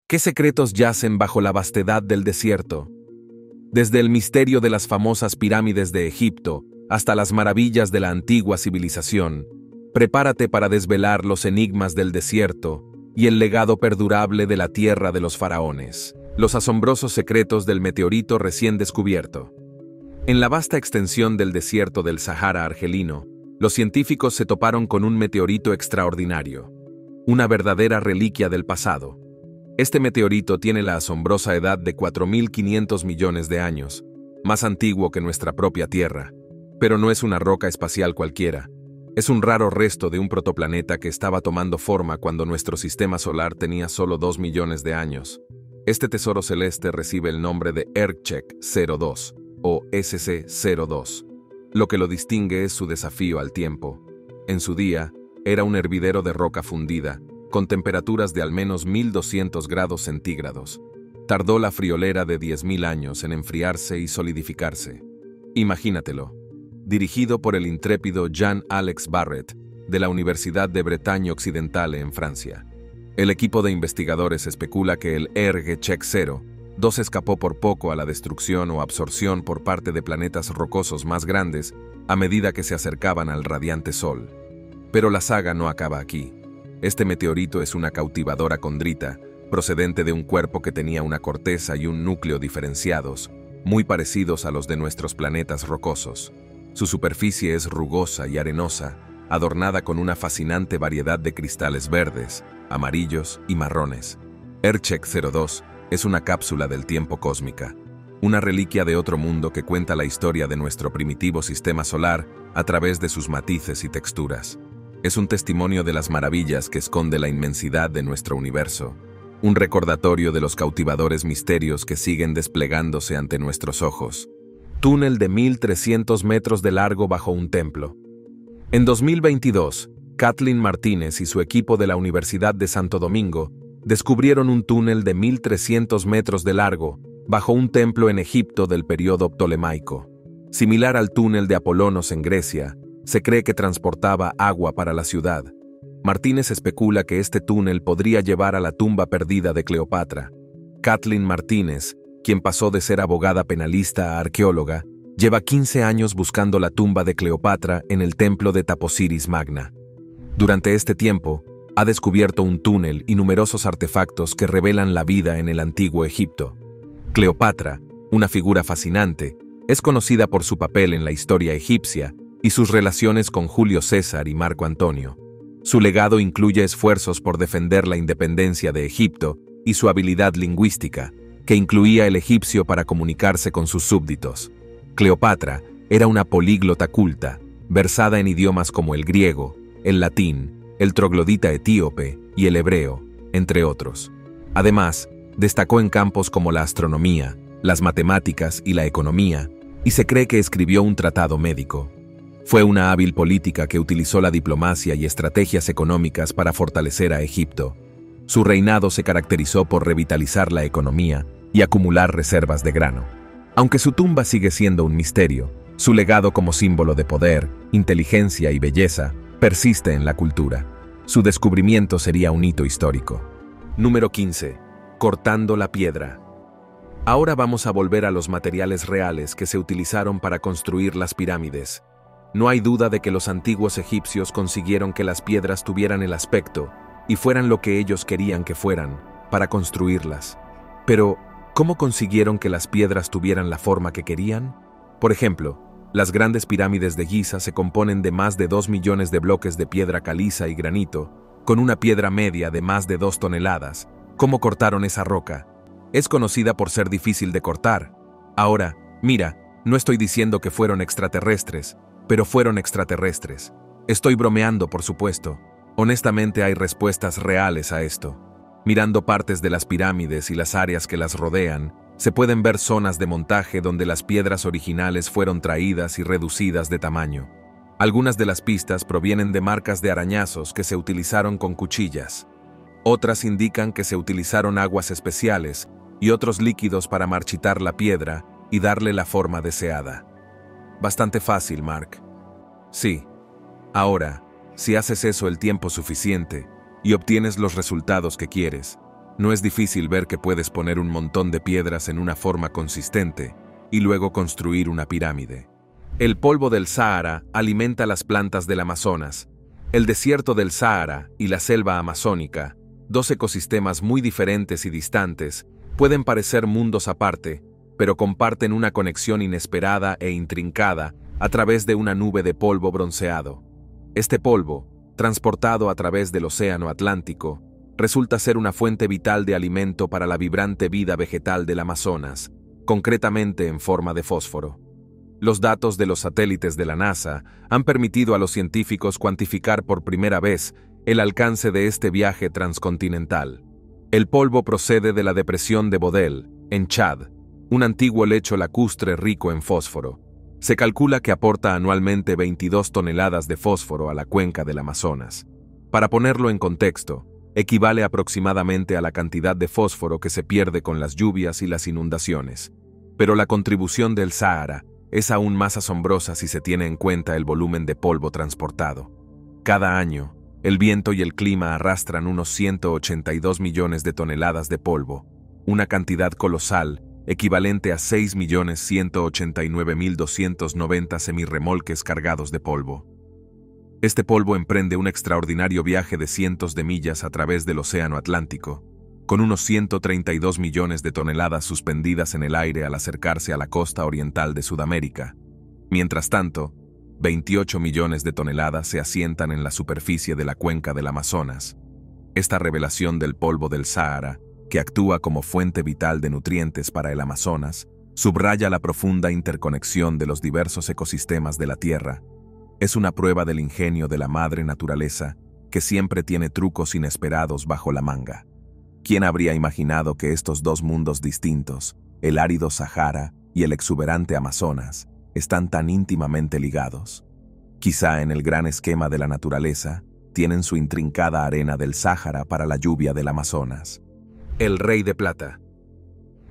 ¿Qué secretos yacen bajo la vastedad del desierto? Desde el misterio de las famosas pirámides de Egipto hasta las maravillas de la antigua civilización, prepárate para desvelar los enigmas del desierto y el legado perdurable de la tierra de los faraones, los asombrosos secretos del meteorito recién descubierto. En la vasta extensión del desierto del Sahara argelino, los científicos se toparon con un meteorito extraordinario, una verdadera reliquia del pasado. Este meteorito tiene la asombrosa edad de 4.500 millones de años, más antiguo que nuestra propia Tierra. Pero no es una roca espacial cualquiera. Es un raro resto de un protoplaneta que estaba tomando forma cuando nuestro sistema solar tenía solo 2 millones de años. Este tesoro celeste recibe el nombre de Ercchek-02 o SC-02. Lo que lo distingue es su desafío al tiempo. En su día, era un hervidero de roca fundida, con temperaturas de al menos 1200 grados centígrados. Tardó la friolera de 10.000 años en enfriarse y solidificarse. Imagínatelo. Dirigido por el intrépido Jean-Alex Barret, de la Universidad de Bretaña Occidental en Francia. El equipo de investigadores especula que el Ercchek-02 escapó por poco a la destrucción o absorción por parte de planetas rocosos más grandes a medida que se acercaban al radiante Sol. Pero la saga no acaba aquí. Este meteorito es una cautivadora condrita, procedente de un cuerpo que tenía una corteza y un núcleo diferenciados, muy parecidos a los de nuestros planetas rocosos. Su superficie es rugosa y arenosa, adornada con una fascinante variedad de cristales verdes, amarillos y marrones. Ercchek-02 es una cápsula del tiempo cósmica, una reliquia de otro mundo que cuenta la historia de nuestro primitivo sistema solar a través de sus matices y texturas. Es un testimonio de las maravillas que esconde la inmensidad de nuestro universo, un recordatorio de los cautivadores misterios que siguen desplegándose ante nuestros ojos. Túnel de 1.300 metros de largo bajo un templo. En 2022, Kathleen Martínez y su equipo de la Universidad de Santo Domingo descubrieron un túnel de 1.300 metros de largo bajo un templo en Egipto del período ptolemaico. Similar al túnel de Apolonos en Grecia, se cree que transportaba agua para la ciudad. Martínez especula que este túnel podría llevar a la tumba perdida de Cleopatra. Kathleen Martínez, quien pasó de ser abogada penalista a arqueóloga, lleva 15 años buscando la tumba de Cleopatra en el templo de Taposiris Magna. Durante este tiempo, ha descubierto un túnel y numerosos artefactos que revelan la vida en el antiguo Egipto. Cleopatra, una figura fascinante, es conocida por su papel en la historia egipcia y sus relaciones con Julio César y Marco Antonio. Su legado incluye esfuerzos por defender la independencia de Egipto y su habilidad lingüística, que incluía el egipcio para comunicarse con sus súbditos. Cleopatra era una políglota culta, versada en idiomas como el griego, el latín, el troglodita etíope y el hebreo, entre otros. Además, destacó en campos como la astronomía, las matemáticas y la economía, y se cree que escribió un tratado médico. Fue una hábil política que utilizó la diplomacia y estrategias económicas para fortalecer a Egipto. Su reinado se caracterizó por revitalizar la economía y acumular reservas de grano. Aunque su tumba sigue siendo un misterio, su legado como símbolo de poder, inteligencia y belleza persiste en la cultura. Su descubrimiento sería un hito histórico. Número 15. Cortando la piedra. Ahora vamos a volver a los materiales reales que se utilizaron para construir las pirámides. No hay duda de que los antiguos egipcios consiguieron que las piedras tuvieran el aspecto y fueran lo que ellos querían que fueran, para construirlas. Pero, ¿cómo consiguieron que las piedras tuvieran la forma que querían? Por ejemplo, las grandes pirámides de Giza se componen de más de 2 millones de bloques de piedra caliza y granito, con una piedra media de más de 2 toneladas. ¿Cómo cortaron esa roca? Es conocida por ser difícil de cortar. Ahora, mira, no estoy diciendo que fueron extraterrestres, pero fueron extraterrestres. Estoy bromeando, por supuesto. Honestamente hay respuestas reales a esto. Mirando partes de las pirámides y las áreas que las rodean, se pueden ver zonas de montaje donde las piedras originales fueron traídas y reducidas de tamaño. Algunas de las pistas provienen de marcas de arañazos que se utilizaron con cuchillas. Otras indican que se utilizaron aguas especiales y otros líquidos para marchitar la piedra y darle la forma deseada. Bastante fácil, Mark. Sí. Ahora, si haces eso el tiempo suficiente y obtienes los resultados que quieres, No es difícil ver que puedes poner un montón de piedras en una forma consistente y luego construir una pirámide. El polvo del Sáhara alimenta las plantas del Amazonas. El desierto del Sáhara y la selva amazónica, dos ecosistemas muy diferentes y distantes, pueden parecer mundos aparte, pero comparten una conexión inesperada e intrincada a través de una nube de polvo bronceado. Este polvo, transportado a través del Océano Atlántico, resulta ser una fuente vital de alimento para la vibrante vida vegetal del Amazonas, concretamente en forma de fósforo. Los datos de los satélites de la NASA han permitido a los científicos cuantificar por primera vez el alcance de este viaje transcontinental. El polvo procede de la depresión de Bodel, en Chad, un antiguo lecho lacustre rico en fósforo. Se calcula que aporta anualmente 22 toneladas de fósforo a la cuenca del Amazonas. Para ponerlo en contexto, equivale aproximadamente a la cantidad de fósforo que se pierde con las lluvias y las inundaciones. Pero la contribución del Sáhara es aún más asombrosa si se tiene en cuenta el volumen de polvo transportado. Cada año, el viento y el clima arrastran unos 182 millones de toneladas de polvo, una cantidad colosal equivalente a 6.189.290 semirremolques cargados de polvo. Este polvo emprende un extraordinario viaje de cientos de millas a través del Océano Atlántico, con unos 132 millones de toneladas suspendidas en el aire al acercarse a la costa oriental de Sudamérica. Mientras tanto, 28 millones de toneladas se asientan en la superficie de la cuenca del Amazonas. Esta revelación del polvo del Sáhara, que actúa como fuente vital de nutrientes para el Amazonas, subraya la profunda interconexión de los diversos ecosistemas de la Tierra. Es una prueba del ingenio de la madre naturaleza, que siempre tiene trucos inesperados bajo la manga. ¿Quién habría imaginado que estos dos mundos distintos, el árido Sahara y el exuberante Amazonas, están tan íntimamente ligados? Quizá en el gran esquema de la naturaleza, tienen su intrincada arena del Sáhara para la lluvia del Amazonas. El Rey de Plata.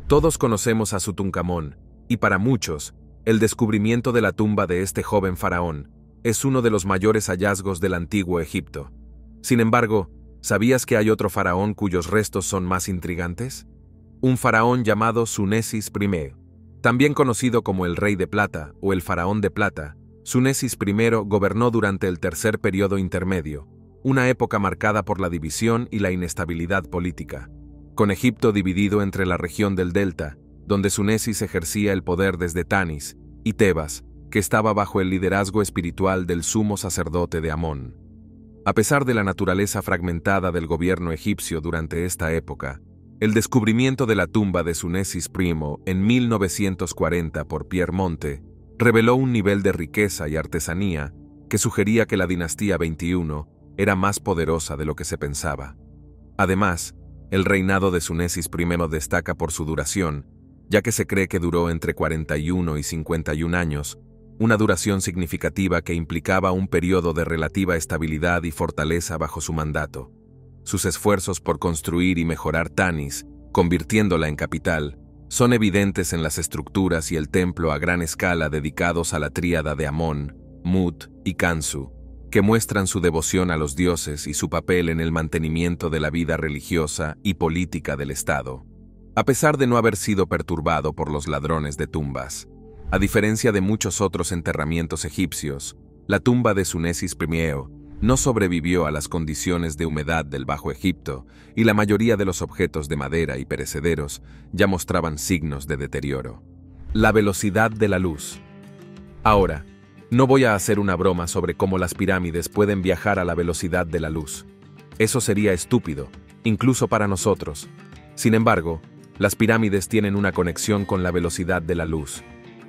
Todos conocemos a Tutankamón, y para muchos, el descubrimiento de la tumba de este joven faraón es uno de los mayores hallazgos del antiguo Egipto. Sin embargo, ¿sabías que hay otro faraón cuyos restos son más intrigantes? Un faraón llamado Sunesis I. También conocido como el Rey de Plata o el Faraón de Plata, Sunesis I gobernó durante el tercer periodo intermedio, una época marcada por la división y la inestabilidad política, con Egipto dividido entre la región del Delta, donde Sunesis ejercía el poder desde Tanis, y Tebas, que estaba bajo el liderazgo espiritual del sumo sacerdote de Amón. A pesar de la naturaleza fragmentada del gobierno egipcio durante esta época, el descubrimiento de la tumba de Sunesis I en 1940 por Pierre Monte reveló un nivel de riqueza y artesanía que sugería que la dinastía 21 era más poderosa de lo que se pensaba. Además, el reinado de Sunesis I destaca por su duración, ya que se cree que duró entre 41 y 51 años, una duración significativa que implicaba un periodo de relativa estabilidad y fortaleza bajo su mandato. Sus esfuerzos por construir y mejorar Tanis, convirtiéndola en capital, son evidentes en las estructuras y el templo a gran escala dedicados a la tríada de Amón, Mut y Kansu, que muestran su devoción a los dioses y su papel en el mantenimiento de la vida religiosa y política del Estado. A pesar de no haber sido perturbado por los ladrones de tumbas, a diferencia de muchos otros enterramientos egipcios, la tumba de Sunesis I no sobrevivió a las condiciones de humedad del Bajo Egipto y la mayoría de los objetos de madera y perecederos ya mostraban signos de deterioro. La velocidad de la luz. Ahora, no voy a hacer una broma sobre cómo las pirámides pueden viajar a la velocidad de la luz. Eso sería estúpido, incluso para nosotros. Sin embargo, las pirámides tienen una conexión con la velocidad de la luz.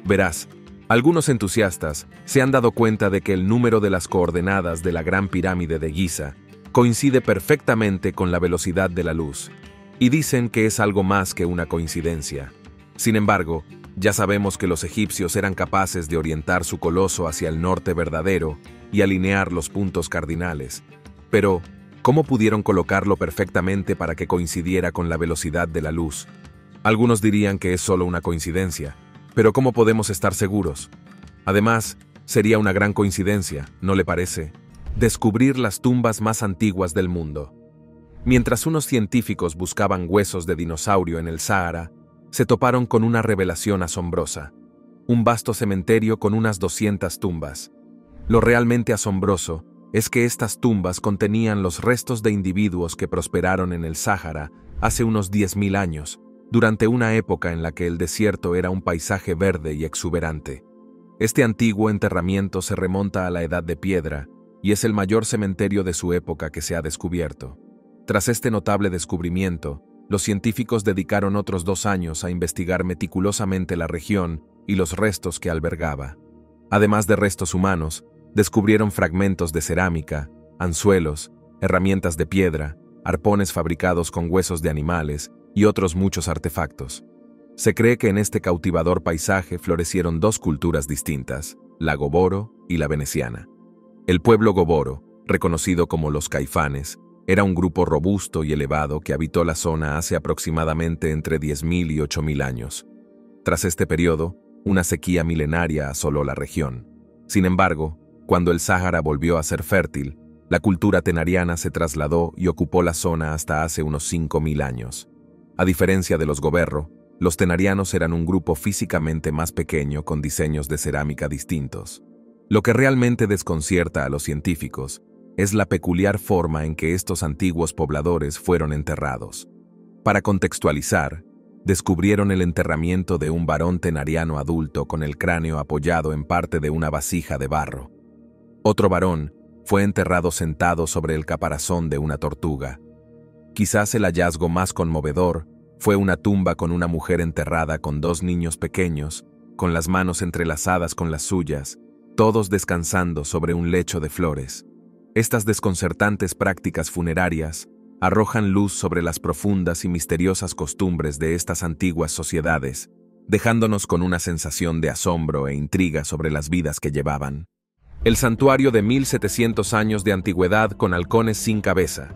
Verás, algunos entusiastas se han dado cuenta de que el número de las coordenadas de la Gran Pirámide de Giza coincide perfectamente con la velocidad de la luz, y dicen que es algo más que una coincidencia. Sin embargo, ya sabemos que los egipcios eran capaces de orientar su coloso hacia el norte verdadero y alinear los puntos cardinales. Pero, ¿cómo pudieron colocarlo perfectamente para que coincidiera con la velocidad de la luz? Algunos dirían que es solo una coincidencia, pero ¿cómo podemos estar seguros? Además, sería una gran coincidencia, ¿no le parece? Descubrir las tumbas más antiguas del mundo. Mientras unos científicos buscaban huesos de dinosaurio en el Sáhara, se toparon con una revelación asombrosa. Un vasto cementerio con unas 200 tumbas. Lo realmente asombroso es que estas tumbas contenían los restos de individuos que prosperaron en el Sáhara hace unos 10.000 años, durante una época en la que el desierto era un paisaje verde y exuberante. Este antiguo enterramiento se remonta a la Edad de Piedra y es el mayor cementerio de su época que se ha descubierto. Tras este notable descubrimiento, los científicos dedicaron otros 2 años a investigar meticulosamente la región y los restos que albergaba. Además de restos humanos, descubrieron fragmentos de cerámica, anzuelos, herramientas de piedra, arpones fabricados con huesos de animales y otros muchos artefactos. Se cree que en este cautivador paisaje florecieron 2 culturas distintas, la goboro y la veneciana. El pueblo goboro, reconocido como los Caifanes, era un grupo robusto y elevado que habitó la zona hace aproximadamente entre 10.000 y 8.000 años. Tras este periodo, una sequía milenaria asoló la región. Sin embargo, cuando el Sáhara volvió a ser fértil, la cultura tenariana se trasladó y ocupó la zona hasta hace unos 5.000 años. A diferencia de los goberro, los tenarianos eran un grupo físicamente más pequeño con diseños de cerámica distintos. Lo que realmente desconcierta a los científicos es la peculiar forma en que estos antiguos pobladores fueron enterrados. Para contextualizar, descubrieron el enterramiento de un varón tenariano adulto con el cráneo apoyado en parte de una vasija de barro. Otro varón fue enterrado sentado sobre el caparazón de una tortuga. Quizás el hallazgo más conmovedor fue una tumba con una mujer enterrada con 2 niños pequeños, con las manos entrelazadas con las suyas, todos descansando sobre un lecho de flores. Estas desconcertantes prácticas funerarias arrojan luz sobre las profundas y misteriosas costumbres de estas antiguas sociedades, dejándonos con una sensación de asombro e intriga sobre las vidas que llevaban. El santuario de 1.700 años de antigüedad con halcones sin cabeza.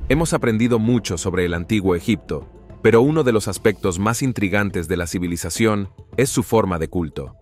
Hemos aprendido mucho sobre el antiguo Egipto, pero uno de los aspectos más intrigantes de la civilización es su forma de culto.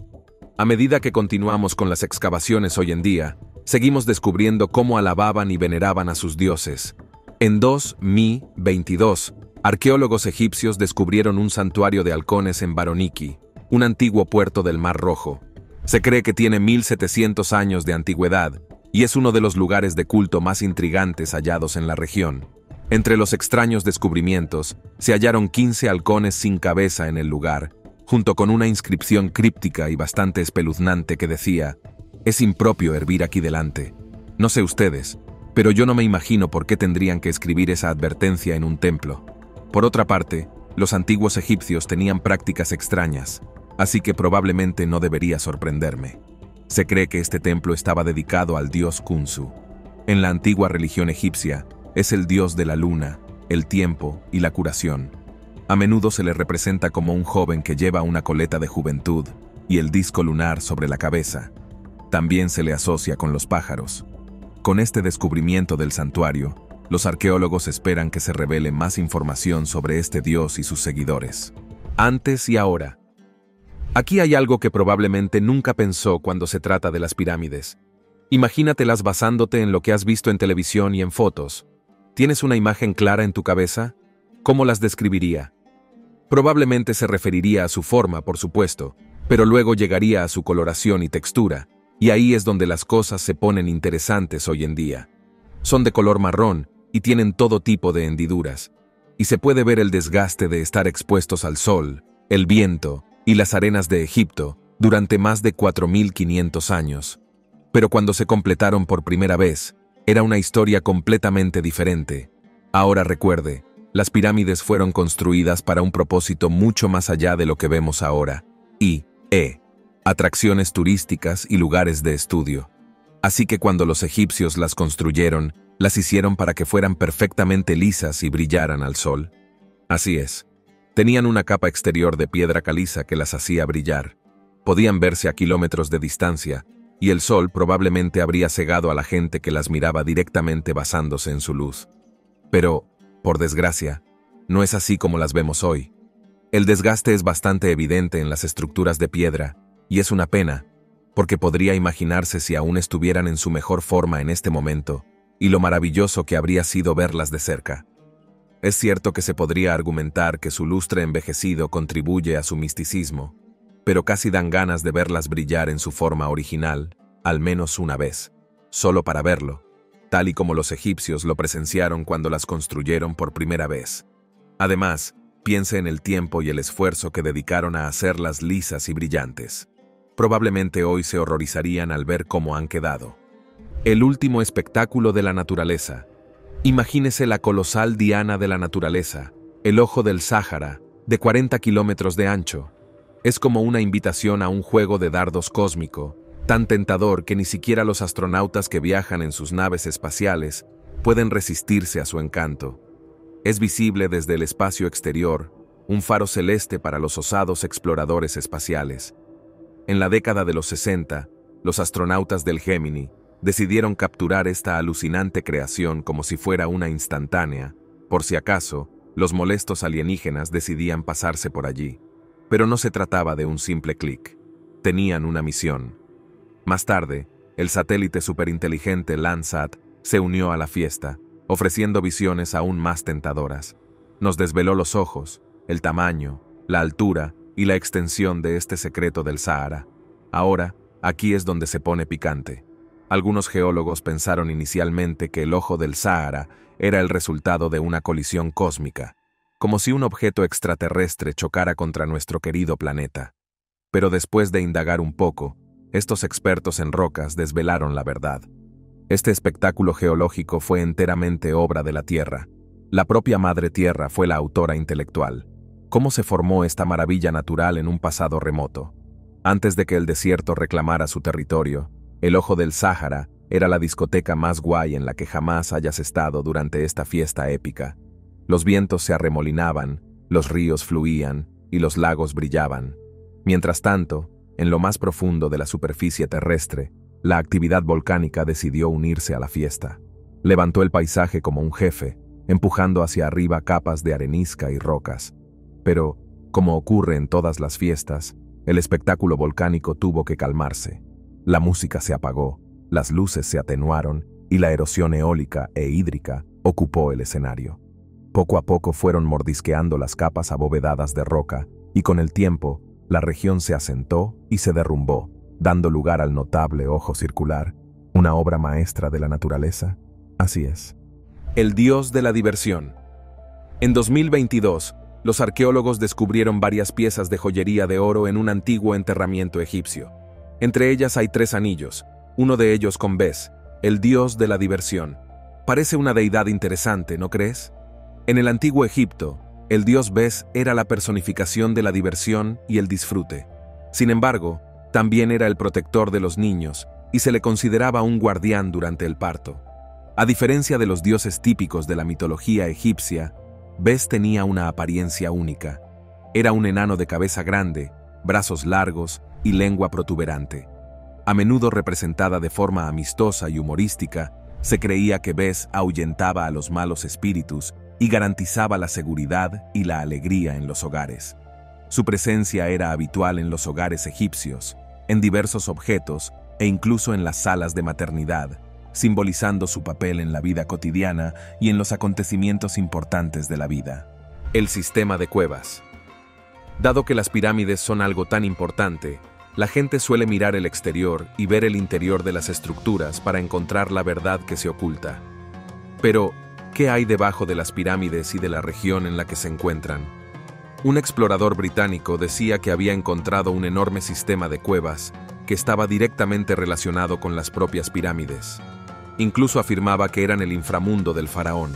A medida que continuamos con las excavaciones hoy en día, seguimos descubriendo cómo alababan y veneraban a sus dioses. En 2022, arqueólogos egipcios descubrieron un santuario de halcones en Baroniki, un antiguo puerto del Mar Rojo. Se cree que tiene 1.700 años de antigüedad y es uno de los lugares de culto más intrigantes hallados en la región. Entre los extraños descubrimientos, se hallaron 15 halcones sin cabeza en el lugar, junto con una inscripción críptica y bastante espeluznante que decía: «Es impropio hervir aquí delante». No sé ustedes, pero yo no me imagino por qué tendrían que escribir esa advertencia en un templo. Por otra parte, los antiguos egipcios tenían prácticas extrañas, así que probablemente no debería sorprenderme. Se cree que este templo estaba dedicado al dios Khunsu. En la antigua religión egipcia, es el dios de la luna, el tiempo y la curación. A menudo se le representa como un joven que lleva una coleta de juventud y el disco lunar sobre la cabeza. También se le asocia con los pájaros. Con este descubrimiento del santuario, los arqueólogos esperan que se revele más información sobre este dios y sus seguidores. Antes y ahora. Aquí hay algo que probablemente nunca pensó cuando se trata de las pirámides. Imagínatelas basándote en lo que has visto en televisión y en fotos. ¿Tienes una imagen clara en tu cabeza? ¿Cómo las describiría? Probablemente se referiría a su forma, por supuesto, pero luego llegaría a su coloración y textura, y ahí es donde las cosas se ponen interesantes hoy en día. Son de color marrón y tienen todo tipo de hendiduras, y se puede ver el desgaste de estar expuestos al sol, el viento y las arenas de Egipto durante más de 4.500 años. Pero cuando se completaron por primera vez, era una historia completamente diferente. Ahora recuerde, las pirámides fueron construidas para un propósito mucho más allá de lo que vemos ahora, atracciones turísticas y lugares de estudio. Así que cuando los egipcios las construyeron, las hicieron para que fueran perfectamente lisas y brillaran al sol. Así es. Tenían una capa exterior de piedra caliza que las hacía brillar. Podían verse a kilómetros de distancia, y el sol probablemente habría cegado a la gente que las miraba directamente basándose en su luz. Pero, por desgracia, no es así como las vemos hoy. El desgaste es bastante evidente en las estructuras de piedra, y es una pena, porque podría imaginarse si aún estuvieran en su mejor forma en este momento, y lo maravilloso que habría sido verlas de cerca. Es cierto que se podría argumentar que su lustre envejecido contribuye a su misticismo, pero casi dan ganas de verlas brillar en su forma original, al menos una vez, solo para verlo, tal y como los egipcios lo presenciaron cuando las construyeron por primera vez. Además, piense en el tiempo y el esfuerzo que dedicaron a hacerlas lisas y brillantes. Probablemente hoy se horrorizarían al ver cómo han quedado. El último espectáculo de la naturaleza. Imagínese la colosal diana de la naturaleza, el ojo del Sáhara, de 40 kilómetros de ancho. Es como una invitación a un juego de dardos cósmico, tan tentador que ni siquiera los astronautas que viajan en sus naves espaciales pueden resistirse a su encanto. Es visible desde el espacio exterior, un faro celeste para los osados exploradores espaciales. En la década de los 60, los astronautas del Gemini decidieron capturar esta alucinante creación como si fuera una instantánea, por si acaso, los molestos alienígenas decidían pasarse por allí. Pero no se trataba de un simple clic. Tenían una misión. Más tarde, el satélite superinteligente Landsat se unió a la fiesta, ofreciendo visiones aún más tentadoras. Nos desveló los ojos, el tamaño, la altura y la extensión de este secreto del Sahara. Ahora, aquí es donde se pone picante. Algunos geólogos pensaron inicialmente que el ojo del Sahara era el resultado de una colisión cósmica, como si un objeto extraterrestre chocara contra nuestro querido planeta. Pero después de indagar un poco, estos expertos en rocas desvelaron la verdad. Este espectáculo geológico fue enteramente obra de la Tierra. La propia Madre Tierra fue la autora intelectual. ¿Cómo se formó esta maravilla natural en un pasado remoto? Antes de que el desierto reclamara su territorio, el ojo del Sáhara era la discoteca más guay en la que jamás hayas estado durante esta fiesta épica. Los vientos se arremolinaban, los ríos fluían y los lagos brillaban. Mientras tanto, en lo más profundo de la superficie terrestre, la actividad volcánica decidió unirse a la fiesta. Levantó el paisaje como un jefe, empujando hacia arriba capas de arenisca y rocas. Pero, como ocurre en todas las fiestas, el espectáculo volcánico tuvo que calmarse. La música se apagó, las luces se atenuaron y la erosión eólica e hídrica ocupó el escenario. Poco a poco fueron mordisqueando las capas abovedadas de roca y con el tiempo, la región se asentó y se derrumbó, dando lugar al notable ojo circular, una obra maestra de la naturaleza. Así es. El dios de la diversión. En 2022, los arqueólogos descubrieron varias piezas de joyería de oro en un antiguo enterramiento egipcio. Entre ellas hay 3 anillos, uno de ellos con Bes, el dios de la diversión. Parece una deidad interesante, ¿no crees? En el antiguo Egipto, el dios Bes era la personificación de la diversión y el disfrute. Sin embargo, también era el protector de los niños y se le consideraba un guardián durante el parto. A diferencia de los dioses típicos de la mitología egipcia, Bes tenía una apariencia única. Era un enano de cabeza grande, brazos largos y lengua protuberante. A menudo representada de forma amistosa y humorística, se creía que Bes ahuyentaba a los malos espíritus y garantizaba la seguridad y la alegría en los hogares. Su presencia era habitual en los hogares egipcios, en diversos objetos e incluso en las salas de maternidad, simbolizando su papel en la vida cotidiana y en los acontecimientos importantes de la vida. El sistema de cuevas. Dado que las pirámides son algo tan importante, la gente suele mirar el exterior y ver el interior de las estructuras para encontrar la verdad que se oculta. Pero, ¿qué hay debajo de las pirámides y de la región en la que se encuentran? Un explorador británico decía que había encontrado un enorme sistema de cuevas que estaba directamente relacionado con las propias pirámides. Incluso afirmaba que eran el inframundo del faraón.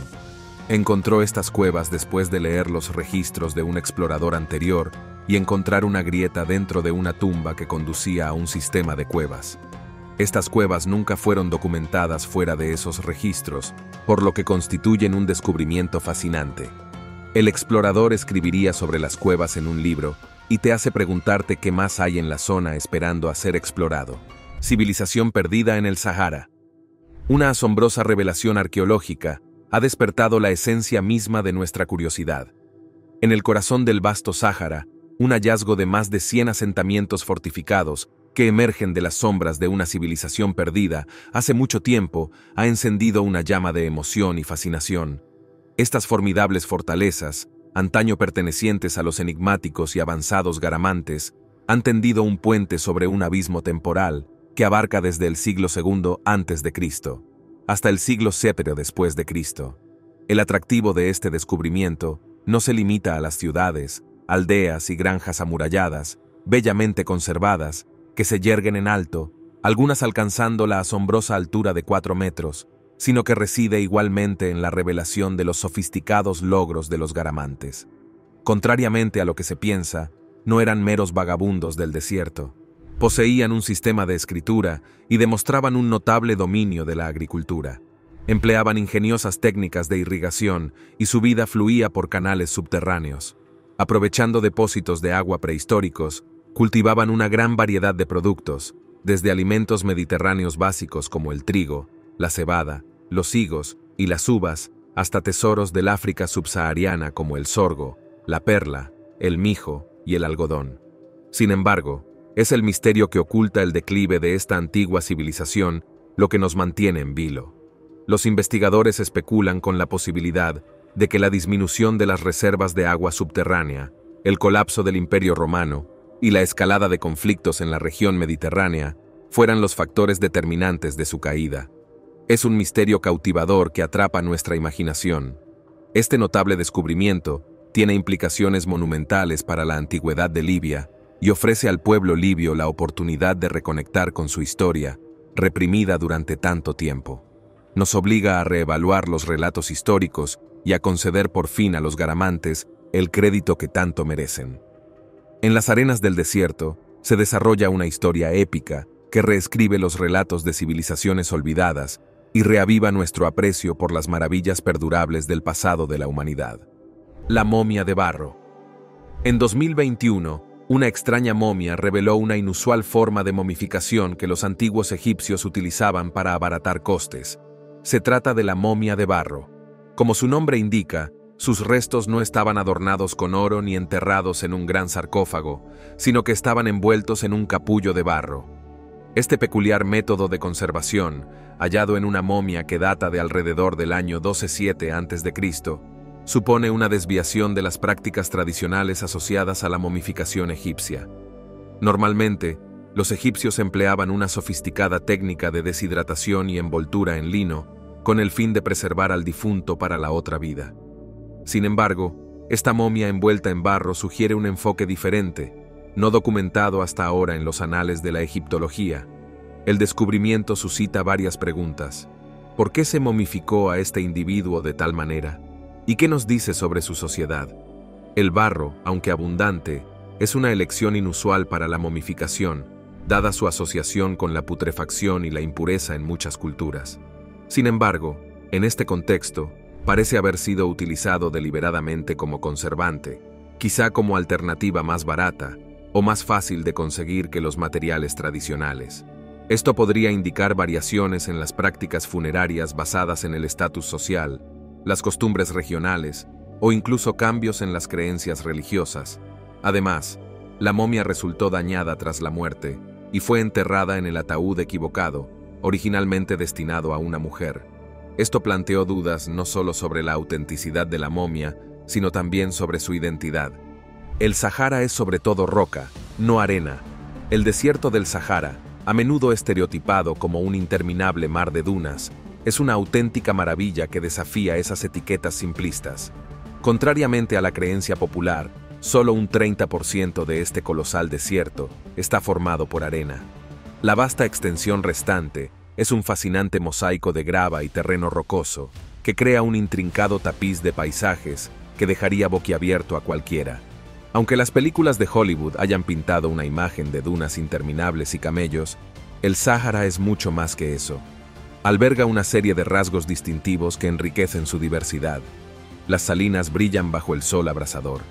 Encontró estas cuevas después de leer los registros de un explorador anterior y encontrar una grieta dentro de una tumba que conducía a un sistema de cuevas. Estas cuevas nunca fueron documentadas fuera de esos registros, por lo que constituyen un descubrimiento fascinante. El explorador escribiría sobre las cuevas en un libro y te hace preguntarte qué más hay en la zona esperando a ser explorado. Civilización perdida en el Sahara. Una asombrosa revelación arqueológica ha despertado la esencia misma de nuestra curiosidad. En el corazón del vasto Sáhara, un hallazgo de más de 100 asentamientos fortificados que emergen de las sombras de una civilización perdida hace mucho tiempo ha encendido una llama de emoción y fascinación. Estas formidables fortalezas, antaño pertenecientes a los enigmáticos y avanzados garamantes, han tendido un puente sobre un abismo temporal que abarca desde el siglo II a.C. hasta el siglo VII después de Cristo. El atractivo de este descubrimiento no se limita a las ciudades, aldeas y granjas amuralladas, bellamente conservadas, que se yerguen en alto, algunas alcanzando la asombrosa altura de 4 metros, sino que reside igualmente en la revelación de los sofisticados logros de los garamantes. Contrariamente a lo que se piensa, no eran meros vagabundos del desierto. Poseían un sistema de escritura y demostraban un notable dominio de la agricultura. Empleaban ingeniosas técnicas de irrigación y su vida fluía por canales subterráneos. Aprovechando depósitos de agua prehistóricos, cultivaban una gran variedad de productos, desde alimentos mediterráneos básicos como el trigo, la cebada, los higos y las uvas, hasta tesoros del África subsahariana como el sorgo, la perla, el mijo y el algodón. Sin embargo, es el misterio que oculta el declive de esta antigua civilización lo que nos mantiene en vilo. Los investigadores especulan con la posibilidad de que la disminución de las reservas de agua subterránea, el colapso del Imperio Romano y la escalada de conflictos en la región mediterránea fueran los factores determinantes de su caída. Es un misterio cautivador que atrapa nuestra imaginación. Este notable descubrimiento tiene implicaciones monumentales para la antigüedad de Libia y ofrece al pueblo libio la oportunidad de reconectar con su historia, reprimida durante tanto tiempo. Nos obliga a reevaluar los relatos históricos y a conceder por fin a los garamantes el crédito que tanto merecen. En las arenas del desierto se desarrolla una historia épica que reescribe los relatos de civilizaciones olvidadas y reaviva nuestro aprecio por las maravillas perdurables del pasado de la humanidad. La momia de barro. En 2021, una extraña momia reveló una inusual forma de momificación que los antiguos egipcios utilizaban para abaratar costes. Se trata de la momia de barro. Como su nombre indica, sus restos no estaban adornados con oro ni enterrados en un gran sarcófago, sino que estaban envueltos en un capullo de barro. Este peculiar método de conservación, hallado en una momia que data de alrededor del año 1207 a.C., supone una desviación de las prácticas tradicionales asociadas a la momificación egipcia. Normalmente, los egipcios empleaban una sofisticada técnica de deshidratación y envoltura en lino, con el fin de preservar al difunto para la otra vida. Sin embargo, esta momia envuelta en barro sugiere un enfoque diferente, no documentado hasta ahora en los anales de la egiptología. El descubrimiento suscita varias preguntas. ¿Por qué se momificó a este individuo de tal manera? ¿Y qué nos dice sobre su sociedad? El barro, aunque abundante, es una elección inusual para la momificación, dada su asociación con la putrefacción y la impureza en muchas culturas. Sin embargo, en este contexto, parece haber sido utilizado deliberadamente como conservante, quizá como alternativa más barata o más fácil de conseguir que los materiales tradicionales. Esto podría indicar variaciones en las prácticas funerarias basadas en el estatus social, las costumbres regionales o incluso cambios en las creencias religiosas. Además, la momia resultó dañada tras la muerte y fue enterrada en el ataúd equivocado, originalmente destinado a una mujer. Esto planteó dudas no solo sobre la autenticidad de la momia, sino también sobre su identidad. El Sahara es sobre todo roca, no arena. El desierto del Sahara, a menudo estereotipado como un interminable mar de dunas, es una auténtica maravilla que desafía esas etiquetas simplistas. Contrariamente a la creencia popular, solo un 30% de este colosal desierto está formado por arena. La vasta extensión restante es un fascinante mosaico de grava y terreno rocoso que crea un intrincado tapiz de paisajes que dejaría boquiabierto a cualquiera. Aunque las películas de Hollywood hayan pintado una imagen de dunas interminables y camellos, el Sáhara es mucho más que eso. Alberga una serie de rasgos distintivos que enriquecen su diversidad. Las salinas brillan bajo el sol abrasador.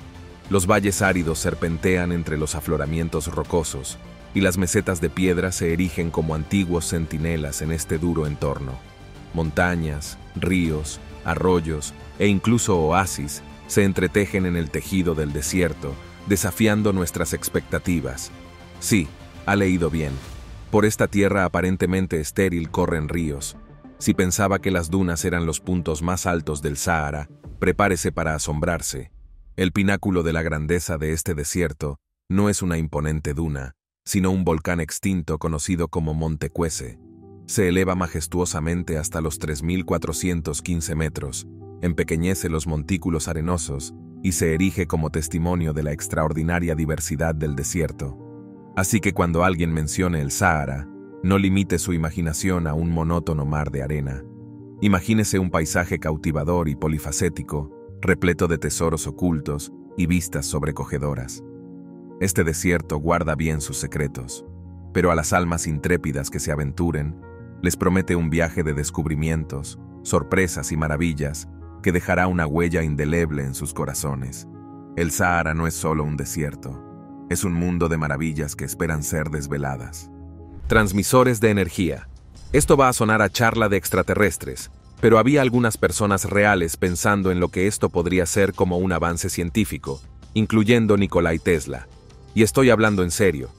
Los valles áridos serpentean entre los afloramientos rocosos, y las mesetas de piedra se erigen como antiguos centinelas en este duro entorno. Montañas, ríos, arroyos e incluso oasis se entretejen en el tejido del desierto, desafiando nuestras expectativas. Sí, ha leído bien. Por esta tierra aparentemente estéril corren ríos. Si pensaba que las dunas eran los puntos más altos del Sáhara, prepárese para asombrarse. El pináculo de la grandeza de este desierto no es una imponente duna, sino un volcán extinto conocido como Monte Cuese. Se eleva majestuosamente hasta los 3.415 metros, empequeñece los montículos arenosos y se erige como testimonio de la extraordinaria diversidad del desierto. Así que cuando alguien mencione el Sáhara, no limite su imaginación a un monótono mar de arena. Imagínese un paisaje cautivador y polifacético, repleto de tesoros ocultos y vistas sobrecogedoras. Este desierto guarda bien sus secretos, pero a las almas intrépidas que se aventuren, les promete un viaje de descubrimientos, sorpresas y maravillas que dejará una huella indeleble en sus corazones. El Sáhara no es solo un desierto, es un mundo de maravillas que esperan ser desveladas. Transmisores de energía. Esto va a sonar a charla de extraterrestres, pero había algunas personas reales pensando en lo que esto podría ser como un avance científico, incluyendo Nikolai Tesla. Y estoy hablando en serio.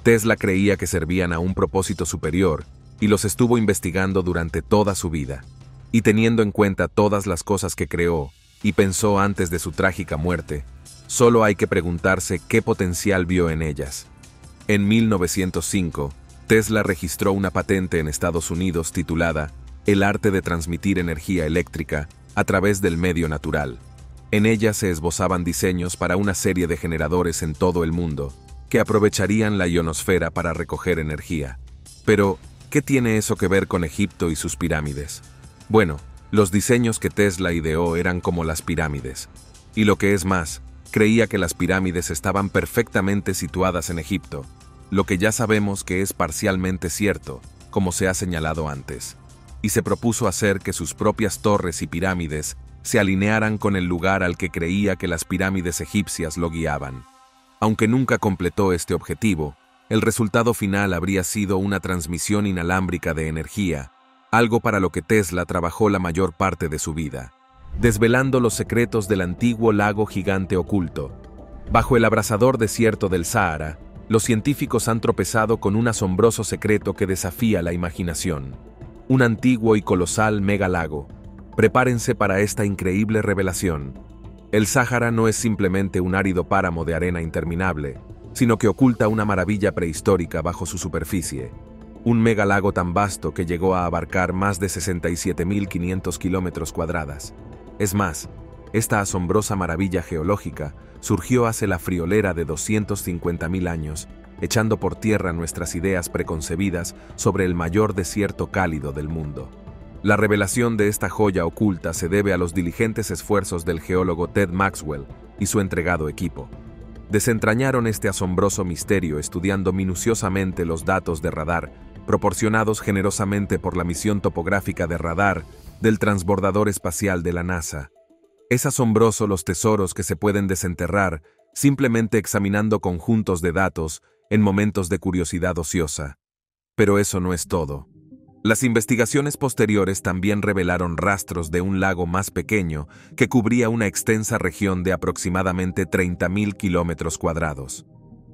Tesla creía que servían a un propósito superior y los estuvo investigando durante toda su vida. Y teniendo en cuenta todas las cosas que creó y pensó antes de su trágica muerte, solo hay que preguntarse qué potencial vio en ellas. En 1905, Tesla registró una patente en Estados Unidos titulada El arte de transmitir energía eléctrica a través del medio natural. En ella se esbozaban diseños para una serie de generadores en todo el mundo que aprovecharían la ionosfera para recoger energía. Pero, ¿qué tiene eso que ver con Egipto y sus pirámides? Bueno, los diseños que Tesla ideó eran como las pirámides. Y lo que es más, creía que las pirámides estaban perfectamente situadas en Egipto, lo que ya sabemos que es parcialmente cierto, como se ha señalado antes. Y se propuso hacer que sus propias torres y pirámides se alinearan con el lugar al que creía que las pirámides egipcias lo guiaban. Aunque nunca completó este objetivo, el resultado final habría sido una transmisión inalámbrica de energía, algo para lo que Tesla trabajó la mayor parte de su vida, desvelando los secretos del antiguo lago gigante oculto. Bajo el abrasador desierto del Sáhara, los científicos han tropezado con un asombroso secreto que desafía la imaginación. Un antiguo y colosal megalago. Prepárense para esta increíble revelación. El Sáhara no es simplemente un árido páramo de arena interminable, sino que oculta una maravilla prehistórica bajo su superficie. Un megalago tan vasto que llegó a abarcar más de 67.500 kilómetros cuadrados. Es más, esta asombrosa maravilla geológica surgió hace la friolera de 250.000 años, echando por tierra nuestras ideas preconcebidas sobre el mayor desierto cálido del mundo. La revelación de esta joya oculta se debe a los diligentes esfuerzos del geólogo Ted Maxwell y su entregado equipo. Desentrañaron este asombroso misterio estudiando minuciosamente los datos de radar, proporcionados generosamente por la misión topográfica de radar del transbordador espacial de la NASA. Es asombroso los tesoros que se pueden desenterrar simplemente examinando conjuntos de datos en momentos de curiosidad ociosa. Pero eso no es todo. Las investigaciones posteriores también revelaron rastros de un lago más pequeño que cubría una extensa región de aproximadamente 30.000 kilómetros cuadrados.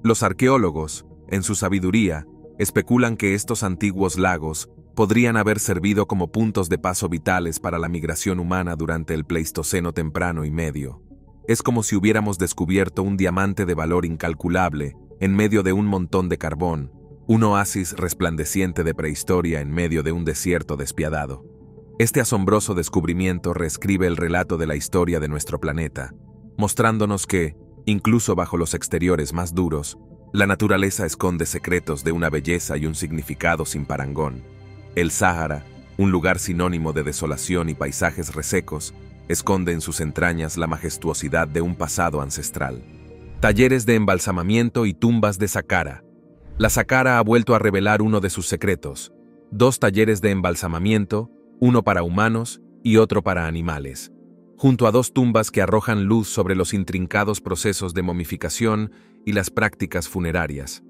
Los arqueólogos, en su sabiduría, especulan que estos antiguos lagos podrían haber servido como puntos de paso vitales para la migración humana durante el Pleistoceno temprano y medio. Es como si hubiéramos descubierto un diamante de valor incalculable en medio de un montón de carbón, un oasis resplandeciente de prehistoria en medio de un desierto despiadado. Este asombroso descubrimiento reescribe el relato de la historia de nuestro planeta, mostrándonos que, incluso bajo los exteriores más duros, la naturaleza esconde secretos de una belleza y un significado sin parangón. El Sáhara, un lugar sinónimo de desolación y paisajes resecos, esconde en sus entrañas la majestuosidad de un pasado ancestral. Talleres de embalsamamiento y tumbas de Saqqara. La Saqqara ha vuelto a revelar uno de sus secretos: 2 talleres de embalsamamiento, uno para humanos y otro para animales, junto a 2 tumbas que arrojan luz sobre los intrincados procesos de momificación y las prácticas funerarias.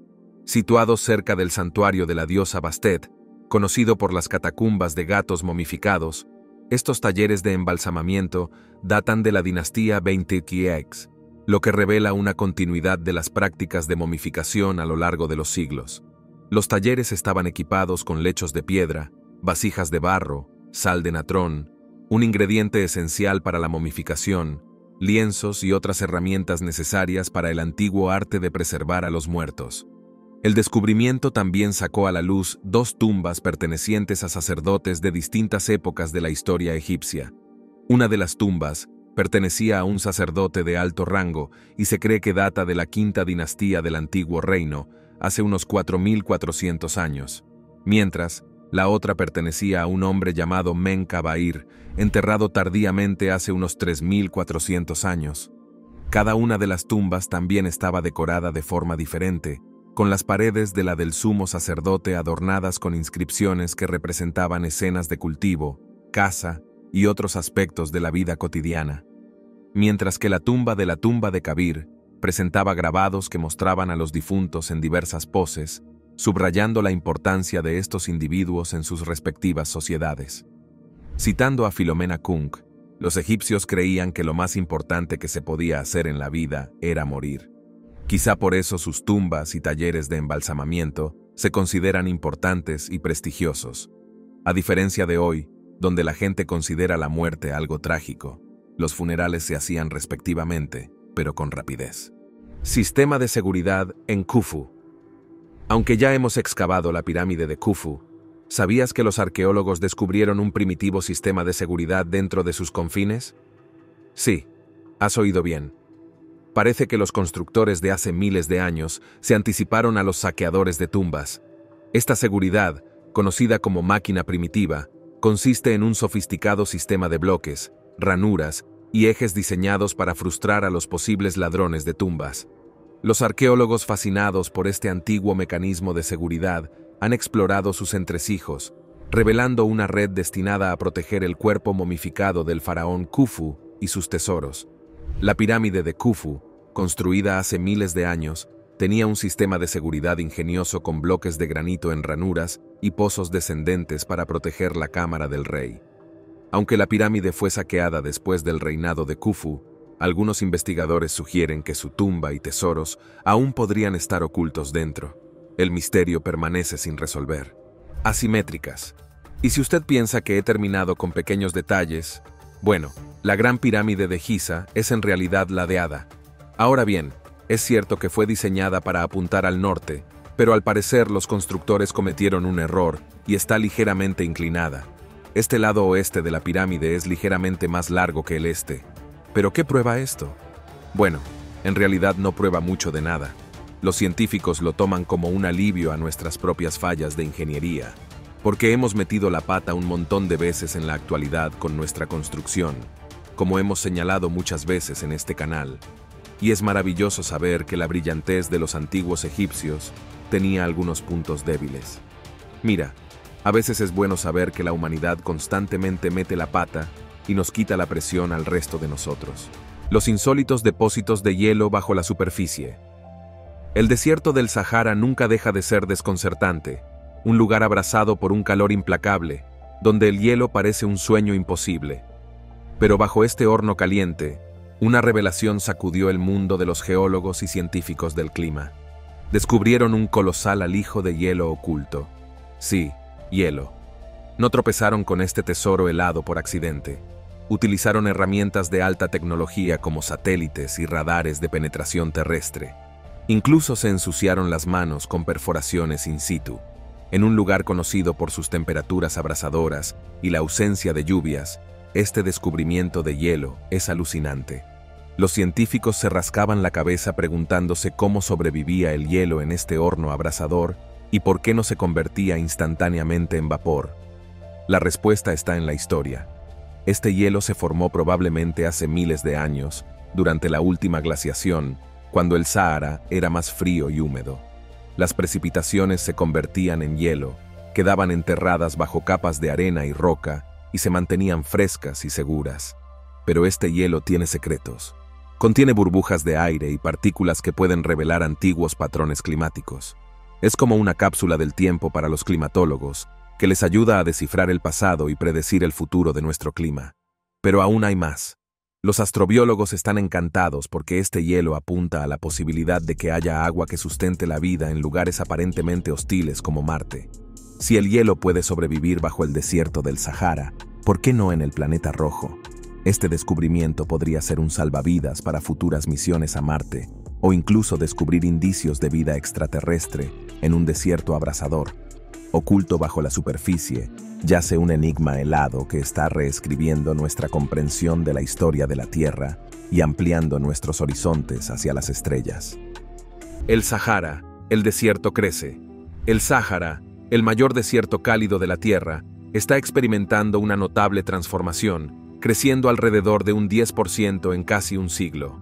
Situados cerca del santuario de la diosa Bastet, conocido por las catacumbas de gatos momificados, estos talleres de embalsamamiento datan de la dinastía 20X, lo que revela una continuidad de las prácticas de momificación a lo largo de los siglos. Los talleres estaban equipados con lechos de piedra, vasijas de barro, sal de natrón, un ingrediente esencial para la momificación, lienzos y otras herramientas necesarias para el antiguo arte de preservar a los muertos. El descubrimiento también sacó a la luz 2 tumbas pertenecientes a sacerdotes de distintas épocas de la historia egipcia. Una de las tumbas pertenecía a un sacerdote de alto rango y se cree que data de la quinta dinastía del antiguo reino, hace unos 4400 años, mientras la otra pertenecía a un hombre llamado Menkabair, enterrado tardíamente hace unos 3400 años. Cada una de las tumbas también estaba decorada de forma diferente, con las paredes de la del sumo sacerdote adornadas con inscripciones que representaban escenas de cultivo, caza y otros aspectos de la vida cotidiana, mientras que la tumba de Kabir presentaba grabados que mostraban a los difuntos en diversas poses, subrayando la importancia de estos individuos en sus respectivas sociedades. Citando a Filomena Kunk, los egipcios creían que lo más importante que se podía hacer en la vida era morir. Quizá por eso sus tumbas y talleres de embalsamamiento se consideran importantes y prestigiosos. A diferencia de hoy, donde la gente considera la muerte algo trágico, los funerales se hacían respectivamente, pero con rapidez. Sistema de seguridad en Khufu. Aunque ya hemos excavado la pirámide de Khufu, ¿sabías que los arqueólogos descubrieron un primitivo sistema de seguridad dentro de sus confines? Sí, has oído bien. Parece que los constructores de hace miles de años se anticiparon a los saqueadores de tumbas. Esta seguridad, conocida como máquina primitiva, consiste en un sofisticado sistema de bloques, ranuras y ejes diseñados para frustrar a los posibles ladrones de tumbas. Los arqueólogos fascinados por este antiguo mecanismo de seguridad han explorado sus entresijos, revelando una red destinada a proteger el cuerpo momificado del faraón Khufu y sus tesoros. La pirámide de Khufu, construida hace miles de años, tenía un sistema de seguridad ingenioso con bloques de granito en ranuras y pozos descendentes para proteger la cámara del rey. Aunque la pirámide fue saqueada después del reinado de Khufu, algunos investigadores sugieren que su tumba y tesoros aún podrían estar ocultos dentro. El misterio permanece sin resolver. Asimétricas. Y si usted piensa que he terminado con pequeños detalles, bueno, la Gran Pirámide de Giza es en realidad ladeada. Ahora bien, es cierto que fue diseñada para apuntar al norte, pero al parecer los constructores cometieron un error y está ligeramente inclinada. Este lado oeste de la pirámide es ligeramente más largo que el este. ¿Pero qué prueba esto? Bueno, en realidad no prueba mucho de nada. Los científicos lo toman como un alivio a nuestras propias fallas de ingeniería, porque hemos metido la pata un montón de veces en la actualidad con nuestra construcción, como hemos señalado muchas veces en este canal. Y es maravilloso saber que la brillantez de los antiguos egipcios tenía algunos puntos débiles. Mira, a veces es bueno saber que la humanidad constantemente mete la pata y nos quita la presión al resto de nosotros. Los insólitos depósitos de hielo bajo la superficie. El desierto del Sahara nunca deja de ser desconcertante, un lugar abrasado por un calor implacable, donde el hielo parece un sueño imposible. Pero bajo este horno caliente, una revelación sacudió el mundo de los geólogos y científicos del clima. Descubrieron un colosal alijo de hielo oculto. Sí, hielo. No tropezaron con este tesoro helado por accidente. Utilizaron herramientas de alta tecnología como satélites y radares de penetración terrestre. Incluso se ensuciaron las manos con perforaciones in situ. En un lugar conocido por sus temperaturas abrasadoras y la ausencia de lluvias, este descubrimiento de hielo es alucinante. Los científicos se rascaban la cabeza preguntándose cómo sobrevivía el hielo en este horno abrasador y por qué no se convertía instantáneamente en vapor. La respuesta está en la historia. Este hielo se formó probablemente hace miles de años, durante la última glaciación, cuando el Sáhara era más frío y húmedo. Las precipitaciones se convertían en hielo, quedaban enterradas bajo capas de arena y roca y se mantenían frescas y seguras. Pero este hielo tiene secretos. Contiene burbujas de aire y partículas que pueden revelar antiguos patrones climáticos. Es como una cápsula del tiempo para los climatólogos, que les ayuda a descifrar el pasado y predecir el futuro de nuestro clima. Pero aún hay más. Los astrobiólogos están encantados porque este hielo apunta a la posibilidad de que haya agua que sustente la vida en lugares aparentemente hostiles como Marte. Si el hielo puede sobrevivir bajo el desierto del Sahara, ¿por qué no en el planeta rojo? Este descubrimiento podría ser un salvavidas para futuras misiones a Marte, o incluso descubrir indicios de vida extraterrestre en un desierto abrasador. Oculto bajo la superficie, yace un enigma helado que está reescribiendo nuestra comprensión de la historia de la Tierra y ampliando nuestros horizontes hacia las estrellas. El Sahara, el desierto crece. El Sáhara, el mayor desierto cálido de la Tierra, está experimentando una notable transformación, creciendo alrededor de un 10% en casi un siglo.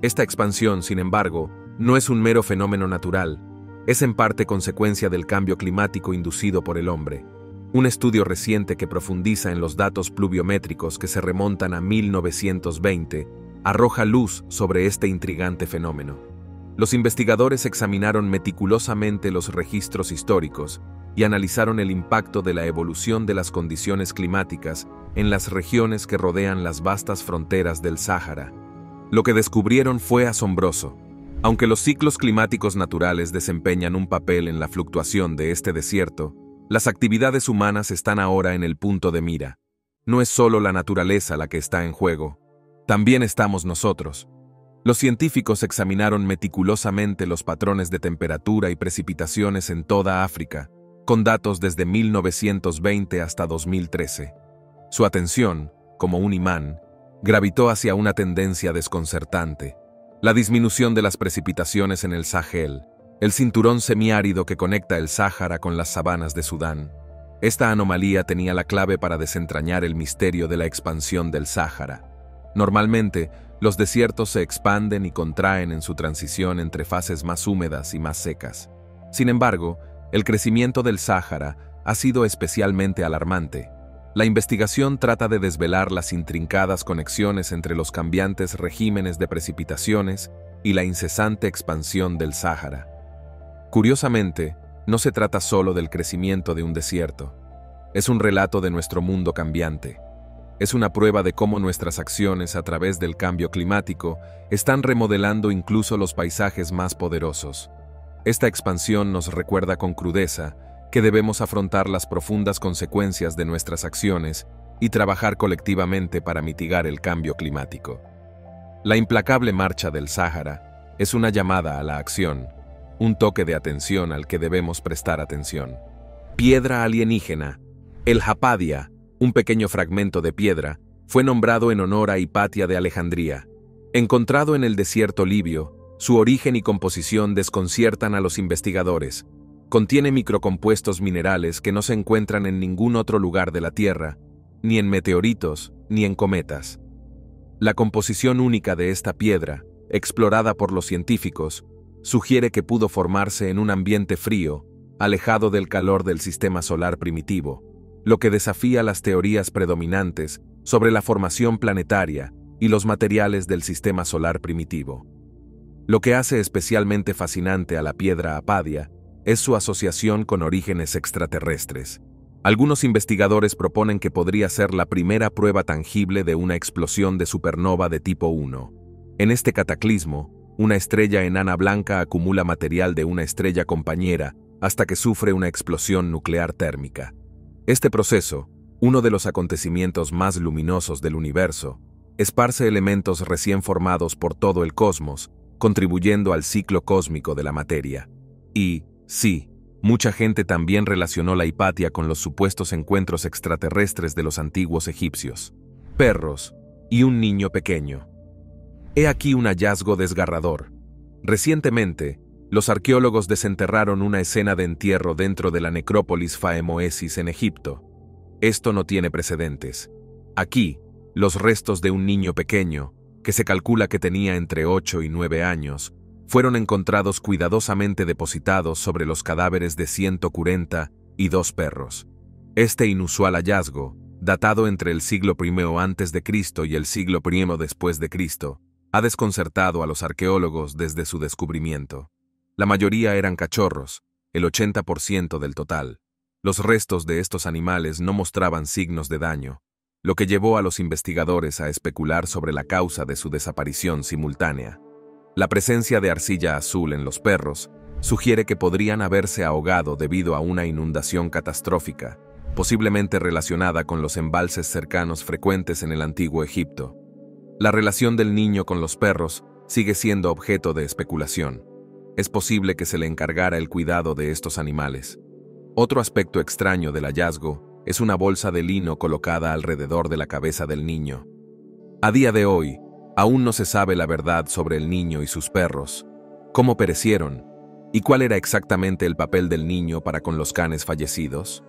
Esta expansión, sin embargo, no es un mero fenómeno natural, es en parte consecuencia del cambio climático inducido por el hombre. Un estudio reciente que profundiza en los datos pluviométricos que se remontan a 1920 arroja luz sobre este intrigante fenómeno. Los investigadores examinaron meticulosamente los registros históricos y analizaron el impacto de la evolución de las condiciones climáticas en las regiones que rodean las vastas fronteras del Sáhara. Lo que descubrieron fue asombroso. Aunque los ciclos climáticos naturales desempeñan un papel en la fluctuación de este desierto, las actividades humanas están ahora en el punto de mira. No es solo la naturaleza la que está en juego, también estamos nosotros. Los científicos examinaron meticulosamente los patrones de temperatura y precipitaciones en toda África, con datos desde 1920 hasta 2013. Su atención, como un imán, gravitó hacia una tendencia desconcertante: la disminución de las precipitaciones en el Sahel, el cinturón semiárido que conecta el Sáhara con las sabanas de Sudán. Esta anomalía tenía la clave para desentrañar el misterio de la expansión del Sáhara. Normalmente, los desiertos se expanden y contraen en su transición entre fases más húmedas y más secas. Sin embargo, el crecimiento del Sáhara ha sido especialmente alarmante. La investigación trata de desvelar las intrincadas conexiones entre los cambiantes regímenes de precipitaciones y la incesante expansión del Sáhara. Curiosamente, no se trata solo del crecimiento de un desierto. Es un relato de nuestro mundo cambiante. Es una prueba de cómo nuestras acciones a través del cambio climático están remodelando incluso los paisajes más poderosos. Esta expansión nos recuerda con crudeza que debemos afrontar las profundas consecuencias de nuestras acciones y trabajar colectivamente para mitigar el cambio climático. La implacable marcha del Sáhara es una llamada a la acción, un toque de atención al que debemos prestar atención. Piedra alienígena. El Hapadia, un pequeño fragmento de piedra, fue nombrado en honor a Hipatia de Alejandría. Encontrado en el desierto libio, su origen y composición desconciertan a los investigadores. Contiene microcompuestos minerales que no se encuentran en ningún otro lugar de la Tierra, ni en meteoritos, ni en cometas. La composición única de esta piedra, explorada por los científicos, sugiere que pudo formarse en un ambiente frío, alejado del calor del sistema solar primitivo, lo que desafía las teorías predominantes sobre la formación planetaria y los materiales del sistema solar primitivo. Lo que hace especialmente fascinante a la piedra Hapadia es su asociación con orígenes extraterrestres. Algunos investigadores proponen que podría ser la primera prueba tangible de una explosión de supernova de tipo 1. En este cataclismo, una estrella enana blanca acumula material de una estrella compañera hasta que sufre una explosión nuclear térmica. Este proceso, uno de los acontecimientos más luminosos del universo, esparce elementos recién formados por todo el cosmos, contribuyendo al ciclo cósmico de la materia. Y, sí, mucha gente también relacionó la Hipatia con los supuestos encuentros extraterrestres de los antiguos egipcios. Perros y un niño pequeño. He aquí un hallazgo desgarrador. Recientemente, los arqueólogos desenterraron una escena de entierro dentro de la necrópolis Phaemoesis en Egipto. Esto no tiene precedentes. Aquí, los restos de un niño pequeño, que se calcula que tenía entre 8 y 9 años, fueron encontrados cuidadosamente depositados sobre los cadáveres de 142 perros. Este inusual hallazgo, datado entre el siglo I a.C. y el siglo I después de Cristo, ha desconcertado a los arqueólogos desde su descubrimiento. La mayoría eran cachorros, el 80% del total. Los restos de estos animales no mostraban signos de daño, lo que llevó a los investigadores a especular sobre la causa de su desaparición simultánea. La presencia de arcilla azul en los perros sugiere que podrían haberse ahogado debido a una inundación catastrófica, posiblemente relacionada con los embalses cercanos frecuentes en el antiguo Egipto. La relación del niño con los perros sigue siendo objeto de especulación. Es posible que se le encargara el cuidado de estos animales. Otro aspecto extraño del hallazgo es una bolsa de lino colocada alrededor de la cabeza del niño. A día de hoy, aún no se sabe la verdad sobre el niño y sus perros, cómo perecieron y cuál era exactamente el papel del niño para con los canes fallecidos.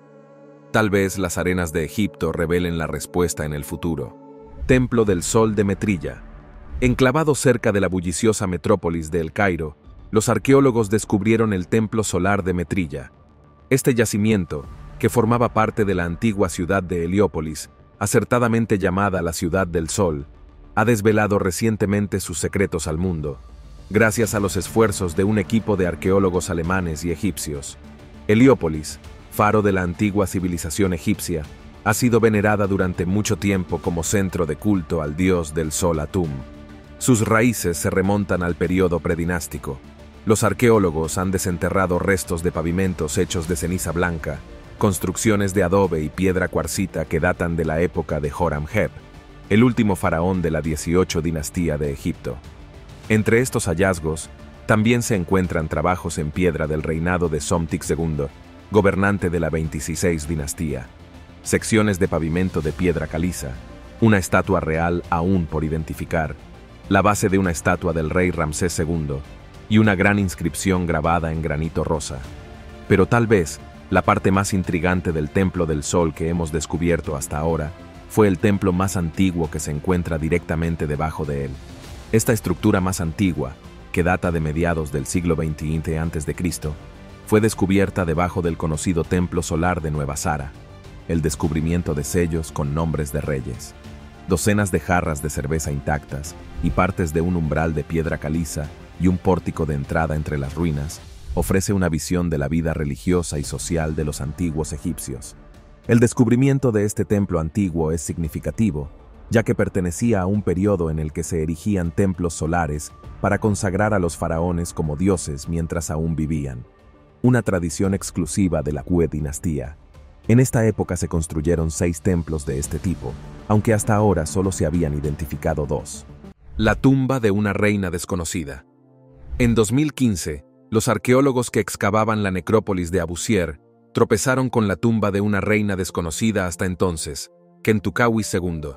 Tal vez las arenas de Egipto revelen la respuesta en el futuro. Templo del Sol de Metrilla. Enclavado cerca de la bulliciosa metrópolis de El Cairo, los arqueólogos descubrieron el templo solar de Metrilla. Este yacimiento, que formaba parte de la antigua ciudad de Heliópolis, acertadamente llamada la Ciudad del Sol, ha desvelado recientemente sus secretos al mundo, gracias a los esfuerzos de un equipo de arqueólogos alemanes y egipcios. Heliópolis, faro de la antigua civilización egipcia, ha sido venerada durante mucho tiempo como centro de culto al dios del sol Atum. Sus raíces se remontan al período predinástico. Los arqueólogos han desenterrado restos de pavimentos hechos de ceniza blanca, construcciones de adobe y piedra cuarcita que datan de la época de Horemheb, el último faraón de la 18 dinastía de Egipto. Entre estos hallazgos, también se encuentran trabajos en piedra del reinado de Somtik II, gobernante de la 26 dinastía, secciones de pavimento de piedra caliza, una estatua real aún por identificar, la base de una estatua del rey Ramsés II y una gran inscripción grabada en granito rosa. Pero tal vez, la parte más intrigante del Templo del Sol que hemos descubierto hasta ahora fue el templo más antiguo que se encuentra directamente debajo de él. Esta estructura más antigua, que data de mediados del siglo XX a.C., fue descubierta debajo del conocido Templo Solar de Nueva Zara. El descubrimiento de sellos con nombres de reyes, docenas de jarras de cerveza intactas y partes de un umbral de piedra caliza y un pórtico de entrada entre las ruinas, ofrece una visión de la vida religiosa y social de los antiguos egipcios. El descubrimiento de este templo antiguo es significativo, ya que pertenecía a un periodo en el que se erigían templos solares para consagrar a los faraones como dioses mientras aún vivían, una tradición exclusiva de la Q dinastía. En esta época se construyeron 6 templos de este tipo, aunque hasta ahora solo se habían identificado 2. La tumba de una reina desconocida. En 2015, los arqueólogos que excavaban la necrópolis de Abusier tropezaron con la tumba de una reina desconocida hasta entonces, Kentukawi II.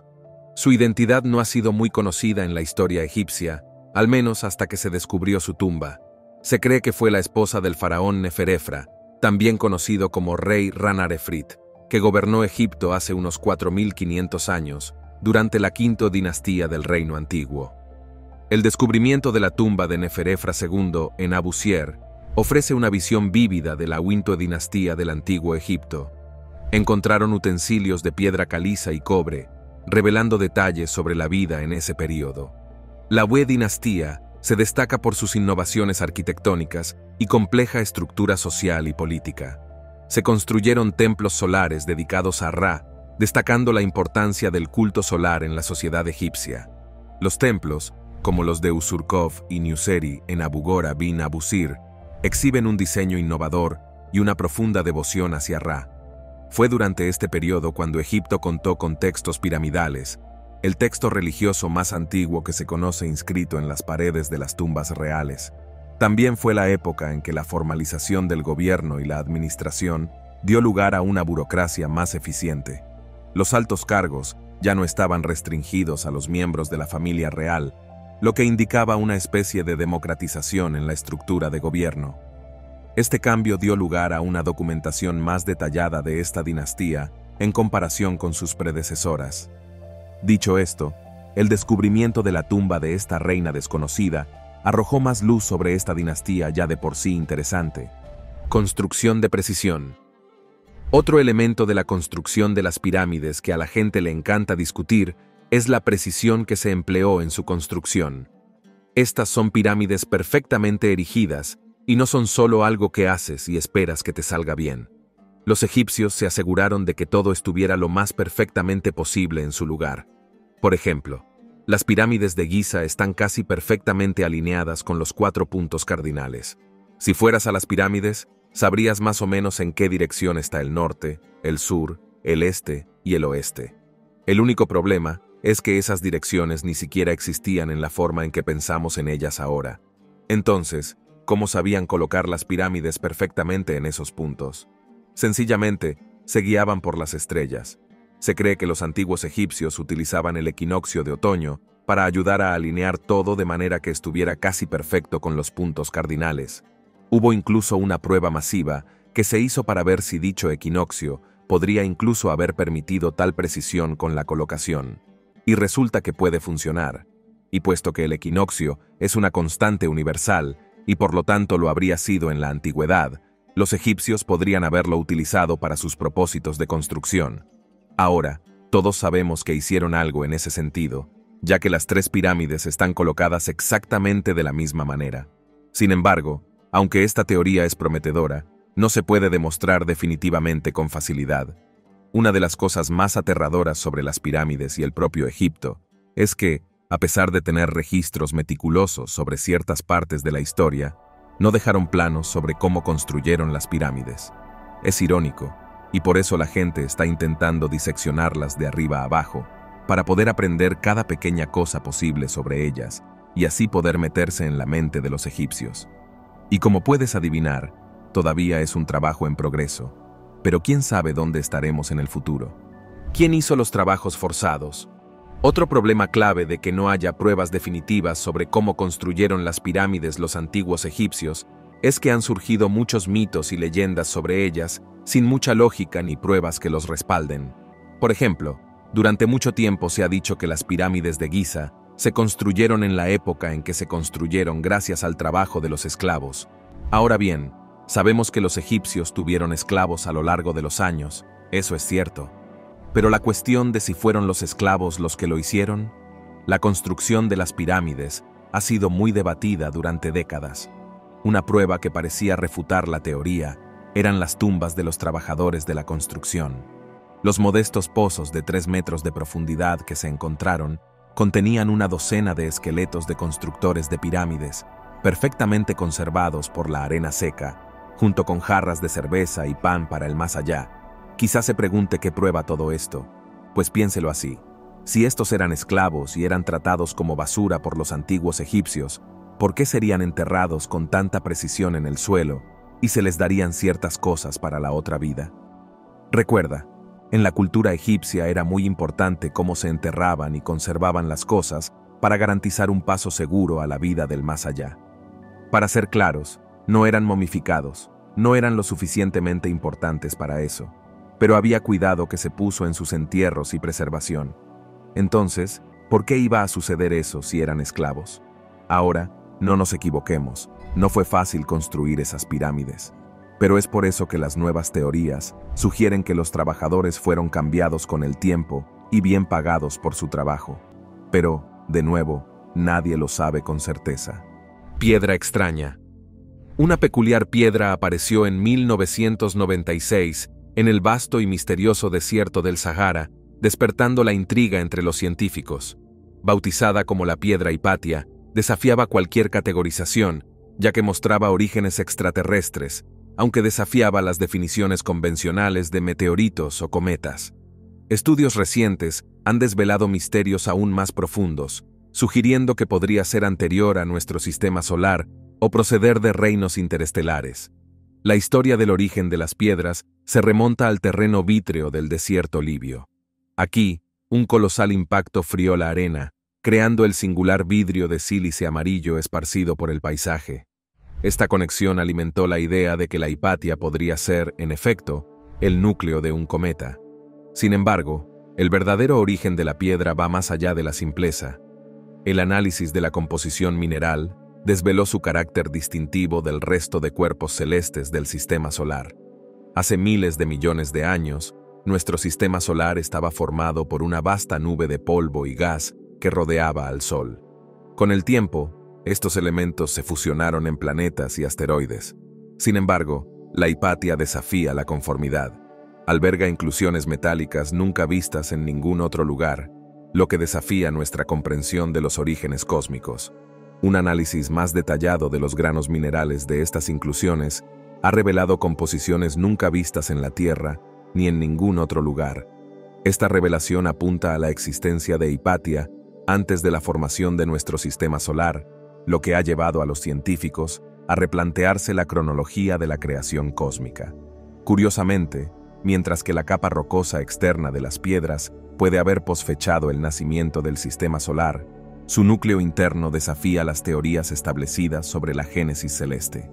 Su identidad no ha sido muy conocida en la historia egipcia, al menos hasta que se descubrió su tumba. Se cree que fue la esposa del faraón Neferefra, también conocido como rey Ranarefrit, que gobernó Egipto hace unos 4500 años, durante la quinta dinastía del Reino Antiguo. El descubrimiento de la tumba de Neferefra II en Abusier ofrece una visión vívida de la quinta dinastía del Antiguo Egipto. Encontraron utensilios de piedra caliza y cobre, revelando detalles sobre la vida en ese período. La Q dinastía se destaca por sus innovaciones arquitectónicas y compleja estructura social y política. Se construyeron templos solares dedicados a Ra, destacando la importancia del culto solar en la sociedad egipcia. Los templos, como los de Usurkov y Nuseri en Abu Gora bin Abusir, exhiben un diseño innovador y una profunda devoción hacia Ra. Fue durante este periodo cuando Egipto contó con textos piramidales, el texto religioso más antiguo que se conoce inscrito en las paredes de las tumbas reales. También fue la época en que la formalización del gobierno y la administración dio lugar a una burocracia más eficiente. Los altos cargos ya no estaban restringidos a los miembros de la familia real, lo que indicaba una especie de democratización en la estructura de gobierno. Este cambio dio lugar a una documentación más detallada de esta dinastía en comparación con sus predecesoras. Dicho esto, el descubrimiento de la tumba de esta reina desconocida arrojó más luz sobre esta dinastía ya de por sí interesante. Construcción de precisión. Otro elemento de la construcción de las pirámides que a la gente le encanta discutir es la precisión que se empleó en su construcción. Estas son pirámides perfectamente erigidas y no son solo algo que haces y esperas que te salga bien. Los egipcios se aseguraron de que todo estuviera lo más perfectamente posible en su lugar. Por ejemplo, las pirámides de Giza están casi perfectamente alineadas con los 4 puntos cardinales. Si fueras a las pirámides, sabrías más o menos en qué dirección está el norte, el sur, el este y el oeste. El único problema es que esas direcciones ni siquiera existían en la forma en que pensamos en ellas ahora. Entonces, ¿cómo sabían colocar las pirámides perfectamente en esos puntos? Sencillamente, se guiaban por las estrellas. Se cree que los antiguos egipcios utilizaban el equinoccio de otoño para ayudar a alinear todo de manera que estuviera casi perfecto con los puntos cardinales. Hubo incluso una prueba masiva que se hizo para ver si dicho equinoccio podría incluso haber permitido tal precisión con la colocación. Y resulta que puede funcionar. Y puesto que el equinoccio es una constante universal, y por lo tanto lo habría sido en la antigüedad, los egipcios podrían haberlo utilizado para sus propósitos de construcción. Ahora, todos sabemos que hicieron algo en ese sentido, ya que las 3 pirámides están colocadas exactamente de la misma manera. Sin embargo, aunque esta teoría es prometedora, no se puede demostrar definitivamente con facilidad. Una de las cosas más aterradoras sobre las pirámides y el propio Egipto es que, a pesar de tener registros meticulosos sobre ciertas partes de la historia, no dejaron planos sobre cómo construyeron las pirámides. Es irónico, y por eso la gente está intentando diseccionarlas de arriba a abajo, para poder aprender cada pequeña cosa posible sobre ellas, y así poder meterse en la mente de los egipcios. Y como puedes adivinar, todavía es un trabajo en progreso, pero quién sabe dónde estaremos en el futuro. ¿Quién hizo los trabajos forzados? Otro problema clave de que no haya pruebas definitivas sobre cómo construyeron las pirámides los antiguos egipcios es que han surgido muchos mitos y leyendas sobre ellas sin mucha lógica ni pruebas que los respalden. Por ejemplo, durante mucho tiempo se ha dicho que las pirámides de Giza se construyeron en la época en que se construyeron gracias al trabajo de los esclavos. Ahora bien, sabemos que los egipcios tuvieron esclavos a lo largo de los años, eso es cierto. Pero la cuestión de si fueron los esclavos los que lo hicieron, la construcción de las pirámides ha sido muy debatida durante décadas. Una prueba que parecía refutar la teoría eran las tumbas de los trabajadores de la construcción. Los modestos pozos de 3 metros de profundidad que se encontraron contenían una docena de esqueletos de constructores de pirámides, perfectamente conservados por la arena seca, junto con jarras de cerveza y pan para el más allá. Quizás se pregunte qué prueba todo esto. Pues piénselo así. Si estos eran esclavos y eran tratados como basura por los antiguos egipcios, ¿por qué serían enterrados con tanta precisión en el suelo y se les darían ciertas cosas para la otra vida? Recuerda, en la cultura egipcia era muy importante cómo se enterraban y conservaban las cosas para garantizar un paso seguro a la vida del más allá. Para ser claros, no eran momificados, no eran lo suficientemente importantes para eso, pero había cuidado que se puso en sus entierros y preservación. Entonces, ¿por qué iba a suceder eso si eran esclavos? Ahora, no nos equivoquemos, no fue fácil construir esas pirámides. Pero es por eso que las nuevas teorías sugieren que los trabajadores fueron cambiados con el tiempo y bien pagados por su trabajo. Pero, de nuevo, nadie lo sabe con certeza. Piedra extraña. Una peculiar piedra apareció en 1996 en el vasto y misterioso desierto del Sahara, despertando la intriga entre los científicos. Bautizada como la piedra Hipatia, desafiaba cualquier categorización, ya que mostraba orígenes extraterrestres, aunque desafiaba las definiciones convencionales de meteoritos o cometas. Estudios recientes han desvelado misterios aún más profundos, sugiriendo que podría ser anterior a nuestro sistema solar o proceder de reinos interestelares. La historia del origen de las piedras se remonta al terreno vítreo del desierto libio. Aquí, un colosal impacto frió la arena, creando el singular vidrio de sílice amarillo esparcido por el paisaje. Esta conexión alimentó la idea de que la Hipatia podría ser, en efecto, el núcleo de un cometa. Sin embargo, el verdadero origen de la piedra va más allá de la simpleza. El análisis de la composición mineral desveló su carácter distintivo del resto de cuerpos celestes del sistema solar. Hace miles de millones de años, nuestro sistema solar estaba formado por una vasta nube de polvo y gas que rodeaba al Sol. Con el tiempo, estos elementos se fusionaron en planetas y asteroides. Sin embargo, la Hipatia desafía la conformidad. Alberga inclusiones metálicas nunca vistas en ningún otro lugar, lo que desafía nuestra comprensión de los orígenes cósmicos. Un análisis más detallado de los granos minerales de estas inclusiones ha revelado composiciones nunca vistas en la Tierra ni en ningún otro lugar. Esta revelación apunta a la existencia de Hipatia antes de la formación de nuestro sistema solar, lo que ha llevado a los científicos a replantearse la cronología de la creación cósmica. Curiosamente, mientras que la capa rocosa externa de las piedras puede haber posfechado el nacimiento del sistema solar, su núcleo interno desafía las teorías establecidas sobre la génesis celeste.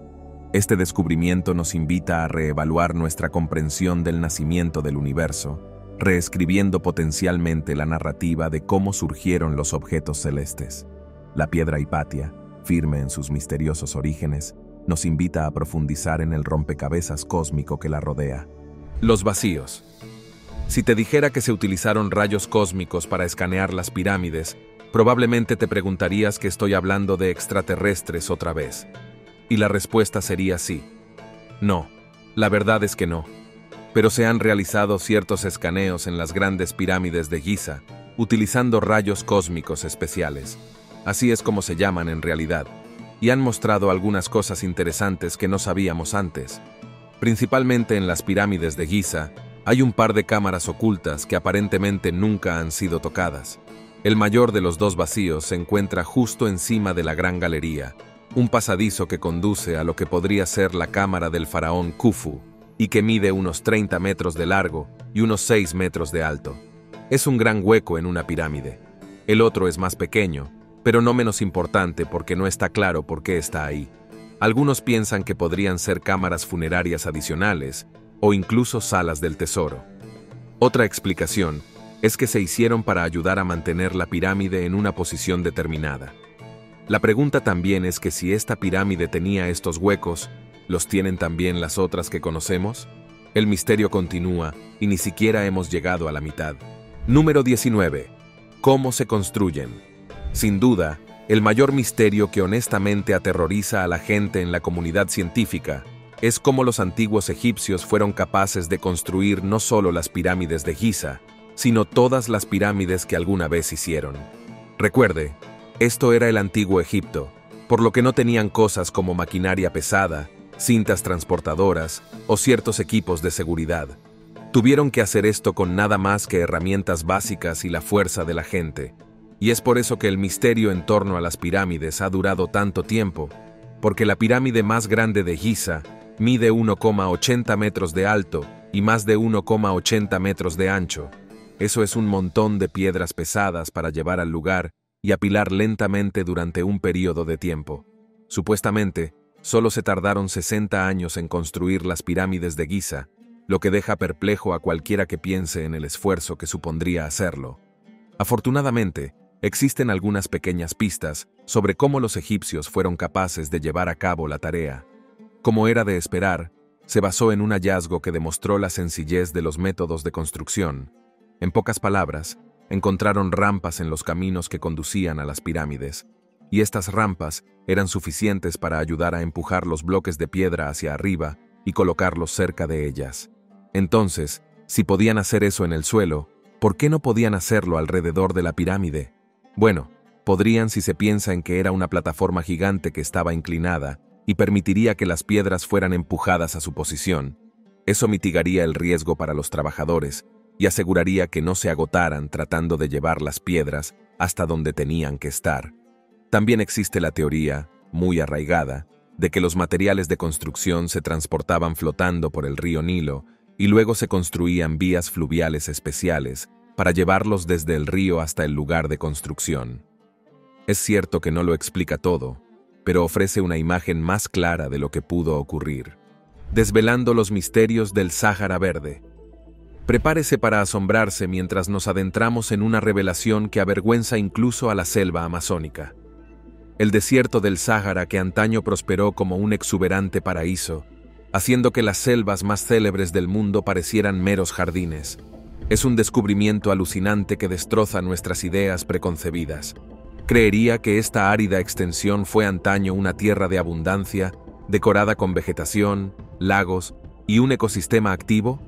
Este descubrimiento nos invita a reevaluar nuestra comprensión del nacimiento del universo, reescribiendo potencialmente la narrativa de cómo surgieron los objetos celestes. La piedra Hipatia, firme en sus misteriosos orígenes, nos invita a profundizar en el rompecabezas cósmico que la rodea. Los vacíos. Si te dijera que se utilizaron rayos cósmicos para escanear las pirámides, probablemente te preguntarías que estoy hablando de extraterrestres otra vez. Y la respuesta sería sí. No, la verdad es que no. Pero se han realizado ciertos escaneos en las grandes pirámides de Giza, utilizando rayos cósmicos especiales. Así es como se llaman en realidad, y han mostrado algunas cosas interesantes que no sabíamos antes. Principalmente en las pirámides de Giza, hay un par de cámaras ocultas que aparentemente nunca han sido tocadas. El mayor de los dos vacíos se encuentra justo encima de la gran galería, un pasadizo que conduce a lo que podría ser la cámara del faraón Khufu, y que mide unos 30 metros de largo y unos 6 metros de alto. Es un gran hueco en una pirámide. El otro es más pequeño, pero no menos importante porque no está claro por qué está ahí. Algunos piensan que podrían ser cámaras funerarias adicionales o incluso salas del tesoro. Otra explicación es que se hicieron para ayudar a mantener la pirámide en una posición determinada. La pregunta también es que si esta pirámide tenía estos huecos, ¿los tienen también las otras que conocemos? El misterio continúa y ni siquiera hemos llegado a la mitad. Número 19. ¿Cómo se construyen? Sin duda, el mayor misterio que honestamente aterroriza a la gente en la comunidad científica es cómo los antiguos egipcios fueron capaces de construir no solo las pirámides de Giza, sino todas las pirámides que alguna vez hicieron. Recuerde, esto era el antiguo Egipto, por lo que no tenían cosas como maquinaria pesada, cintas transportadoras o ciertos equipos de seguridad. Tuvieron que hacer esto con nada más que herramientas básicas y la fuerza de la gente. Y es por eso que el misterio en torno a las pirámides ha durado tanto tiempo, porque la pirámide más grande de Giza mide 1,80 metros de alto y más de 1,80 metros de ancho. Eso es un montón de piedras pesadas para llevar al lugar y apilar lentamente durante un periodo de tiempo. Supuestamente, solo se tardaron 60 años en construir las pirámides de Giza, lo que deja perplejo a cualquiera que piense en el esfuerzo que supondría hacerlo. Afortunadamente, existen algunas pequeñas pistas sobre cómo los egipcios fueron capaces de llevar a cabo la tarea. Como era de esperar, se basó en un hallazgo que demostró la sencillez de los métodos de construcción. En pocas palabras, encontraron rampas en los caminos que conducían a las pirámides, y estas rampas eran suficientes para ayudar a empujar los bloques de piedra hacia arriba y colocarlos cerca de ellas. Entonces, si podían hacer eso en el suelo, ¿por qué no podían hacerlo alrededor de la pirámide? Bueno, podrían si se piensa en que era una plataforma gigante que estaba inclinada y permitiría que las piedras fueran empujadas a su posición. Eso mitigaría el riesgo para los trabajadores y aseguraría que no se agotaran tratando de llevar las piedras hasta donde tenían que estar. También existe la teoría, muy arraigada, de que los materiales de construcción se transportaban flotando por el río Nilo y luego se construían vías fluviales especiales para llevarlos desde el río hasta el lugar de construcción. Es cierto que no lo explica todo, pero ofrece una imagen más clara de lo que pudo ocurrir. Desvelando los misterios del Sáhara Verde. Prepárese para asombrarse mientras nos adentramos en una revelación que avergüenza incluso a la selva amazónica. El desierto del Sáhara, que antaño prosperó como un exuberante paraíso, haciendo que las selvas más célebres del mundo parecieran meros jardines. Es un descubrimiento alucinante que destroza nuestras ideas preconcebidas. Creería que esta árida extensión fue antaño una tierra de abundancia, decorada con vegetación, lagos y un ecosistema activo.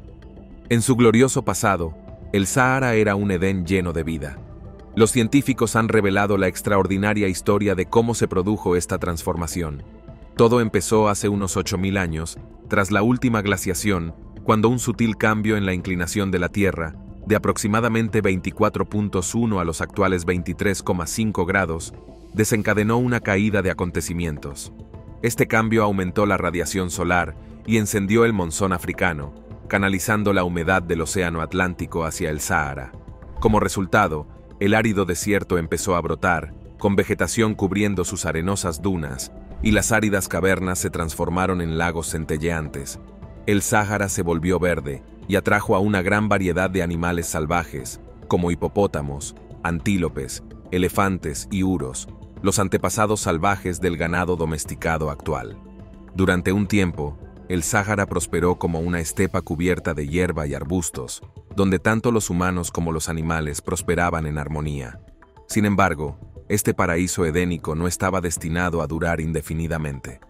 En su glorioso pasado, el Sáhara era un Edén lleno de vida. Los científicos han revelado la extraordinaria historia de cómo se produjo esta transformación. Todo empezó hace unos 8.000 años, tras la última glaciación, cuando un sutil cambio en la inclinación de la Tierra, de aproximadamente 24.1 a los actuales 23,5 grados, desencadenó una caída de acontecimientos. Este cambio aumentó la radiación solar y encendió el monzón africano, canalizando la humedad del océano Atlántico hacia el Sáhara. Como resultado, el árido desierto empezó a brotar, con vegetación cubriendo sus arenosas dunas, y las áridas cavernas se transformaron en lagos centelleantes. El Sáhara se volvió verde y atrajo a una gran variedad de animales salvajes, como hipopótamos, antílopes, elefantes y uros, los antepasados salvajes del ganado domesticado actual. Durante un tiempo, el Sáhara prosperó como una estepa cubierta de hierba y arbustos, donde tanto los humanos como los animales prosperaban en armonía. Sin embargo, este paraíso edénico no estaba destinado a durar indefinidamente.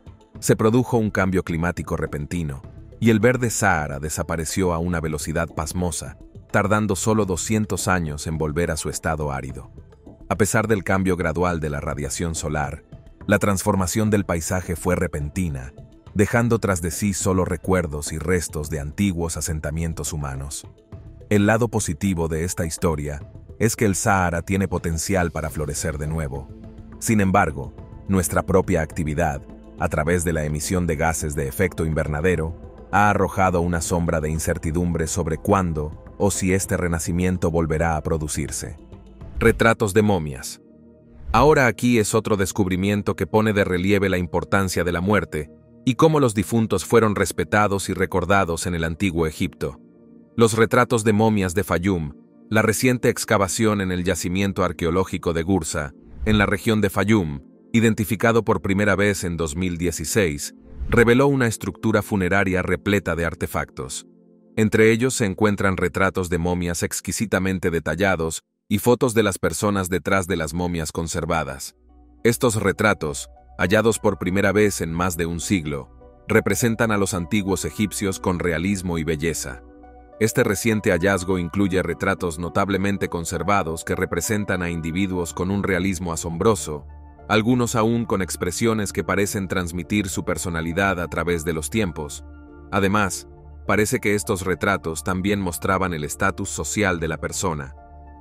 Se produjo un cambio climático repentino, y el verde Sáhara desapareció a una velocidad pasmosa, tardando solo 200 años en volver a su estado árido. A pesar del cambio gradual de la radiación solar, la transformación del paisaje fue repentina, dejando tras de sí solo recuerdos y restos de antiguos asentamientos humanos. El lado positivo de esta historia es que el Sáhara tiene potencial para florecer de nuevo. Sin embargo, nuestra propia actividad, a través de la emisión de gases de efecto invernadero, ha arrojado una sombra de incertidumbre sobre cuándo o si este renacimiento volverá a producirse. Retratos de momias. Ahora aquí es otro descubrimiento que pone de relieve la importancia de la muerte y cómo los difuntos fueron respetados y recordados en el antiguo Egipto. Los retratos de momias de Fayum, la reciente excavación en el yacimiento arqueológico de Gursa, en la región de Fayum, identificado por primera vez en 2016, reveló una estructura funeraria repleta de artefactos. Entre ellos se encuentran retratos de momias exquisitamente detallados y fotos de las personas detrás de las momias conservadas. Estos retratos, hallados por primera vez en más de un siglo, representan a los antiguos egipcios con realismo y belleza. Este reciente hallazgo incluye retratos notablemente conservados que representan a individuos con un realismo asombroso, algunos aún con expresiones que parecen transmitir su personalidad a través de los tiempos. Además, parece que estos retratos también mostraban el estatus social de la persona.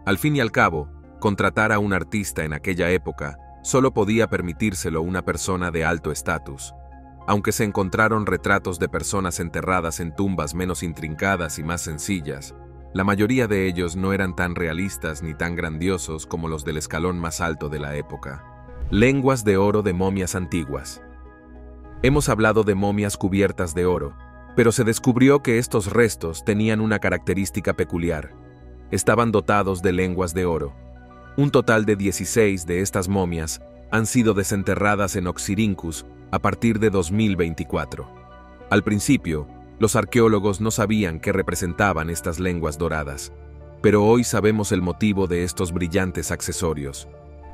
Al fin y al cabo, contratar a un artista en aquella época solo podía permitírselo una persona de alto estatus. Aunque se encontraron retratos de personas enterradas en tumbas menos intrincadas y más sencillas, la mayoría de ellos no eran tan realistas ni tan grandiosos como los del escalón más alto de la época. Lenguas de oro de momias antiguas. Hemos hablado de momias cubiertas de oro, pero se descubrió que estos restos tenían una característica peculiar. Estaban dotados de lenguas de oro. Un total de 16 de estas momias han sido desenterradas en Oxyrhynchus a partir de 2024. Al principio, los arqueólogos no sabían qué representaban estas lenguas doradas, pero hoy sabemos el motivo de estos brillantes accesorios.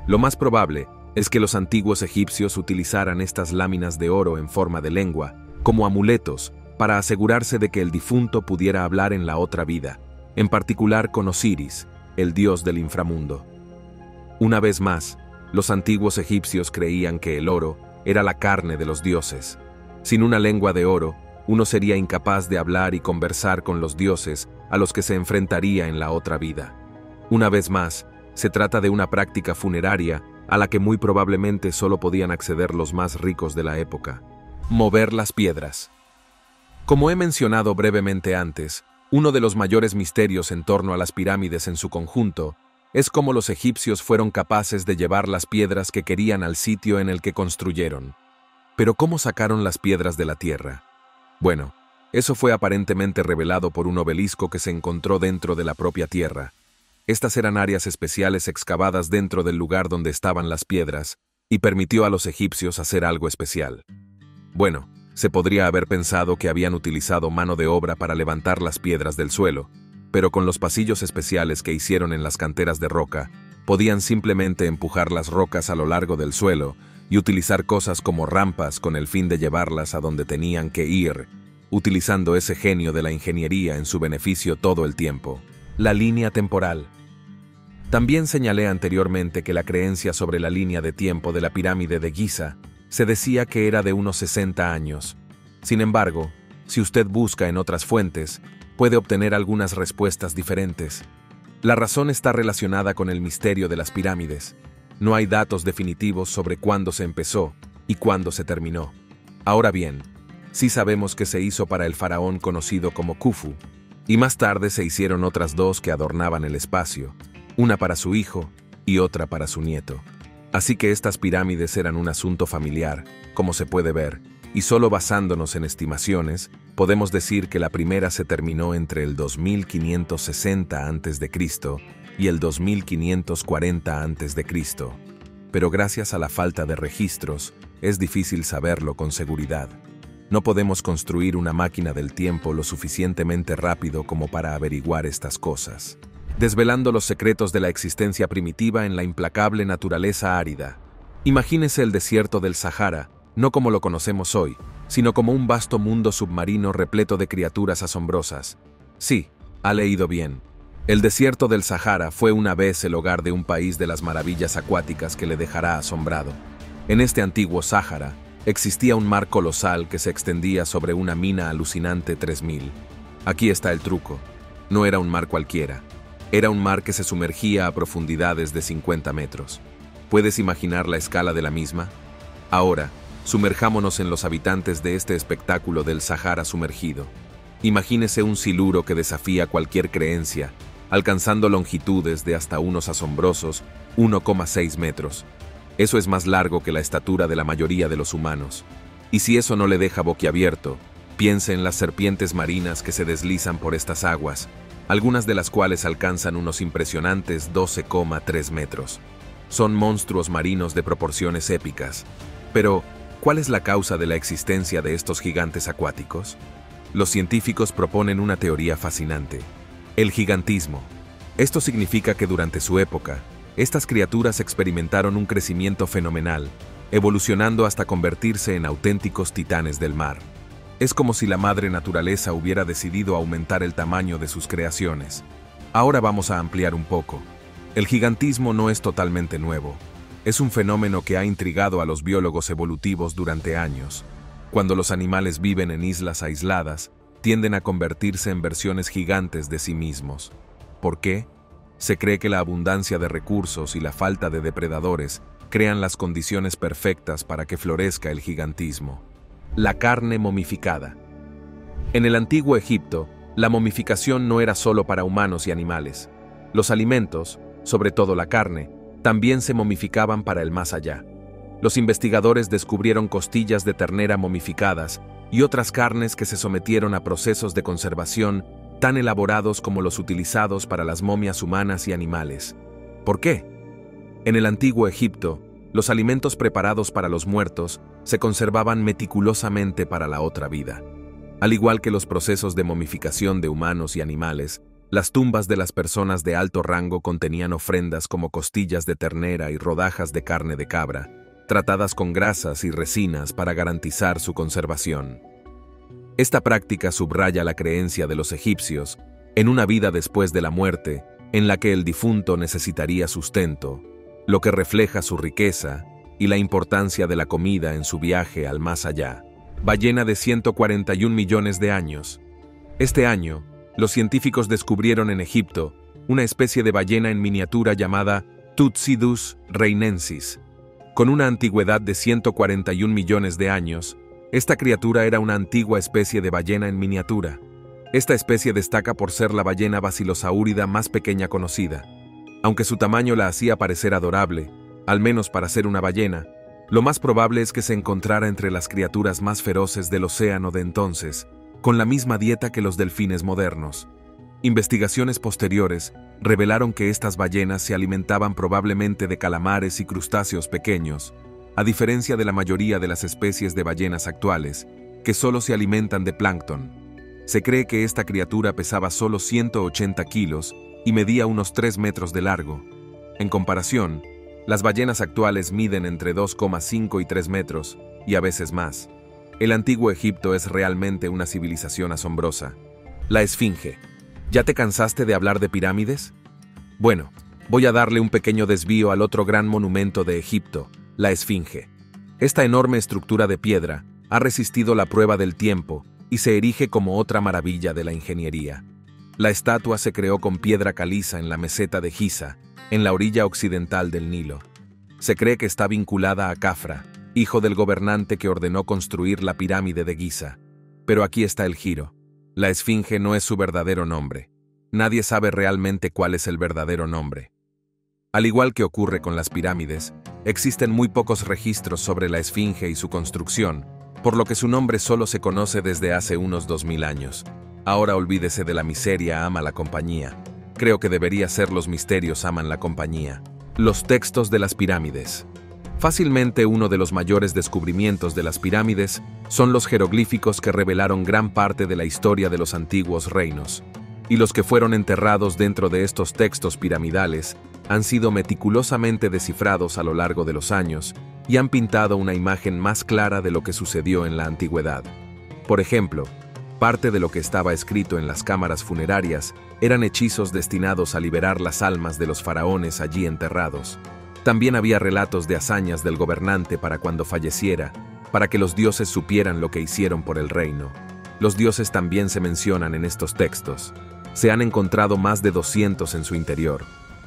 Lo más probable es que los antiguos egipcios utilizaran estas láminas de oro en forma de lengua como amuletos para asegurarse de que el difunto pudiera hablar en la otra vida, en particular con Osiris, el dios del inframundo. Una vez más, los antiguos egipcios creían que el oro era la carne de los dioses. Sin una lengua de oro, uno sería incapaz de hablar y conversar con los dioses a los que se enfrentaría en la otra vida. Una vez más, se trata de una práctica funeraria a la que muy probablemente solo podían acceder los más ricos de la época. Mover las piedras. Como he mencionado brevemente antes, uno de los mayores misterios en torno a las pirámides en su conjunto es cómo los egipcios fueron capaces de llevar las piedras que querían al sitio en el que construyeron. Pero ¿cómo sacaron las piedras de la tierra? Bueno, eso fue aparentemente revelado por un obelisco que se encontró dentro de la propia tierra. Estas eran áreas especiales excavadas dentro del lugar donde estaban las piedras, y permitió a los egipcios hacer algo especial. Bueno, se podría haber pensado que habían utilizado mano de obra para levantar las piedras del suelo, pero con los pasillos especiales que hicieron en las canteras de roca, podían simplemente empujar las rocas a lo largo del suelo y utilizar cosas como rampas con el fin de llevarlas a donde tenían que ir, utilizando ese genio de la ingeniería en su beneficio todo el tiempo. La línea temporal. También señalé anteriormente que la creencia sobre la línea de tiempo de la pirámide de Giza se decía que era de unos 60 años. Sin embargo, si usted busca en otras fuentes, puede obtener algunas respuestas diferentes. La razón está relacionada con el misterio de las pirámides. No hay datos definitivos sobre cuándo se empezó y cuándo se terminó. Ahora bien, sí sabemos que se hizo para el faraón conocido como Khufu, y más tarde se hicieron otras dos que adornaban el espacio, una para su hijo y otra para su nieto. Así que estas pirámides eran un asunto familiar, como se puede ver, y solo basándonos en estimaciones, podemos decir que la primera se terminó entre el 2560 a.C. y el 2540 a.C. Pero gracias a la falta de registros, es difícil saberlo con seguridad. No podemos construir una máquina del tiempo lo suficientemente rápido como para averiguar estas cosas, desvelando los secretos de la existencia primitiva en la implacable naturaleza árida. Imagínese el desierto del Sahara, no como lo conocemos hoy, sino como un vasto mundo submarino repleto de criaturas asombrosas. Sí, ha leído bien. El desierto del Sahara fue una vez el hogar de un país de las maravillas acuáticas que le dejará asombrado. En este antiguo Sáhara, existía un mar colosal que se extendía sobre una mina alucinante 3000. Aquí está el truco. No era un mar cualquiera. Era un mar que se sumergía a profundidades de 50 metros. ¿Puedes imaginar la escala de la misma? Ahora, sumerjámonos en los habitantes de este espectáculo del Sahara sumergido. Imagínese un siluro que desafía cualquier creencia, alcanzando longitudes de hasta unos asombrosos 1,6 metros. Eso es más largo que la estatura de la mayoría de los humanos. Y si eso no le deja boquiabierto, piense en las serpientes marinas que se deslizan por estas aguas, algunas de las cuales alcanzan unos impresionantes 12,3 metros. Son monstruos marinos de proporciones épicas. Pero, ¿cuál es la causa de la existencia de estos gigantes acuáticos? Los científicos proponen una teoría fascinante: el gigantismo. Esto significa que durante su época, estas criaturas experimentaron un crecimiento fenomenal, evolucionando hasta convertirse en auténticos titanes del mar. Es como si la madre naturaleza hubiera decidido aumentar el tamaño de sus creaciones. Ahora vamos a ampliar un poco. El gigantismo no es totalmente nuevo. Es un fenómeno que ha intrigado a los biólogos evolutivos durante años. Cuando los animales viven en islas aisladas, tienden a convertirse en versiones gigantes de sí mismos. ¿Por qué? Se cree que la abundancia de recursos y la falta de depredadores crean las condiciones perfectas para que florezca el gigantismo. La carne momificada. En el antiguo Egipto, la momificación no era solo para humanos y animales. Los alimentos, sobre todo la carne, también se momificaban para el más allá. Los investigadores descubrieron costillas de ternera momificadas y otras carnes que se sometieron a procesos de conservación tan elaborados como los utilizados para las momias humanas y animales. ¿Por qué? En el antiguo Egipto, los alimentos preparados para los muertos se conservaban meticulosamente para la otra vida. Al igual que los procesos de momificación de humanos y animales, las tumbas de las personas de alto rango contenían ofrendas como costillas de ternera y rodajas de carne de cabra, tratadas con grasas y resinas para garantizar su conservación. Esta práctica subraya la creencia de los egipcios en una vida después de la muerte, en la que el difunto necesitaría sustento, lo que refleja su riqueza y la importancia de la comida en su viaje al más allá. Ballena de 141 millones de años. Este año, los científicos descubrieron en Egipto una especie de ballena en miniatura llamada Tucidus reinensis. Con una antigüedad de 141 millones de años, esta criatura era una antigua especie de ballena en miniatura. Esta especie destaca por ser la ballena basilosaurida más pequeña conocida. Aunque su tamaño la hacía parecer adorable, al menos para ser una ballena, lo más probable es que se encontrara entre las criaturas más feroces del océano de entonces, con la misma dieta que los delfines modernos. Investigaciones posteriores revelaron que estas ballenas se alimentaban probablemente de calamares y crustáceos pequeños, a diferencia de la mayoría de las especies de ballenas actuales, que solo se alimentan de plancton. Se cree que esta criatura pesaba solo 180 kilos y medía unos 3 metros de largo. En comparación, las ballenas actuales miden entre 2,5 y 3 metros, y a veces más. El antiguo Egipto es realmente una civilización asombrosa. La Esfinge. ¿Ya te cansaste de hablar de pirámides? Bueno, Voy a darle un pequeño desvío al otro gran monumento de Egipto, la Esfinge. Esta enorme estructura de piedra ha resistido la prueba del tiempo y se erige como otra maravilla de la ingeniería. La estatua se creó con piedra caliza en la meseta de Giza, en la orilla occidental del Nilo. Se cree que está vinculada a Khafra, hijo del gobernante que ordenó construir la pirámide de Giza. Pero aquí está el giro. La Esfinge no es su verdadero nombre. Nadie sabe realmente cuál es el verdadero nombre. Al igual que ocurre con las pirámides, existen muy pocos registros sobre la Esfinge y su construcción, por lo que su nombre solo se conoce desde hace unos 2000 años. Ahora olvídese de la miseria, ama la compañía. Creo que debería ser los misterios aman la compañía. Los textos de las pirámides. Fácilmente uno de los mayores descubrimientos de las pirámides son los jeroglíficos que revelaron gran parte de la historia de los antiguos reinos. Y los que fueron enterrados dentro de estos textos piramidales han sido meticulosamente descifrados a lo largo de los años y han pintado una imagen más clara de lo que sucedió en la antigüedad. Por ejemplo, parte de lo que estaba escrito en las cámaras funerarias eran hechizos destinados a liberar las almas de los faraones allí enterrados. También había relatos de hazañas del gobernante para cuando falleciera, para que los dioses supieran lo que hicieron por el reino. Los dioses también se mencionan en estos textos. Se han encontrado más de 200 en su interior.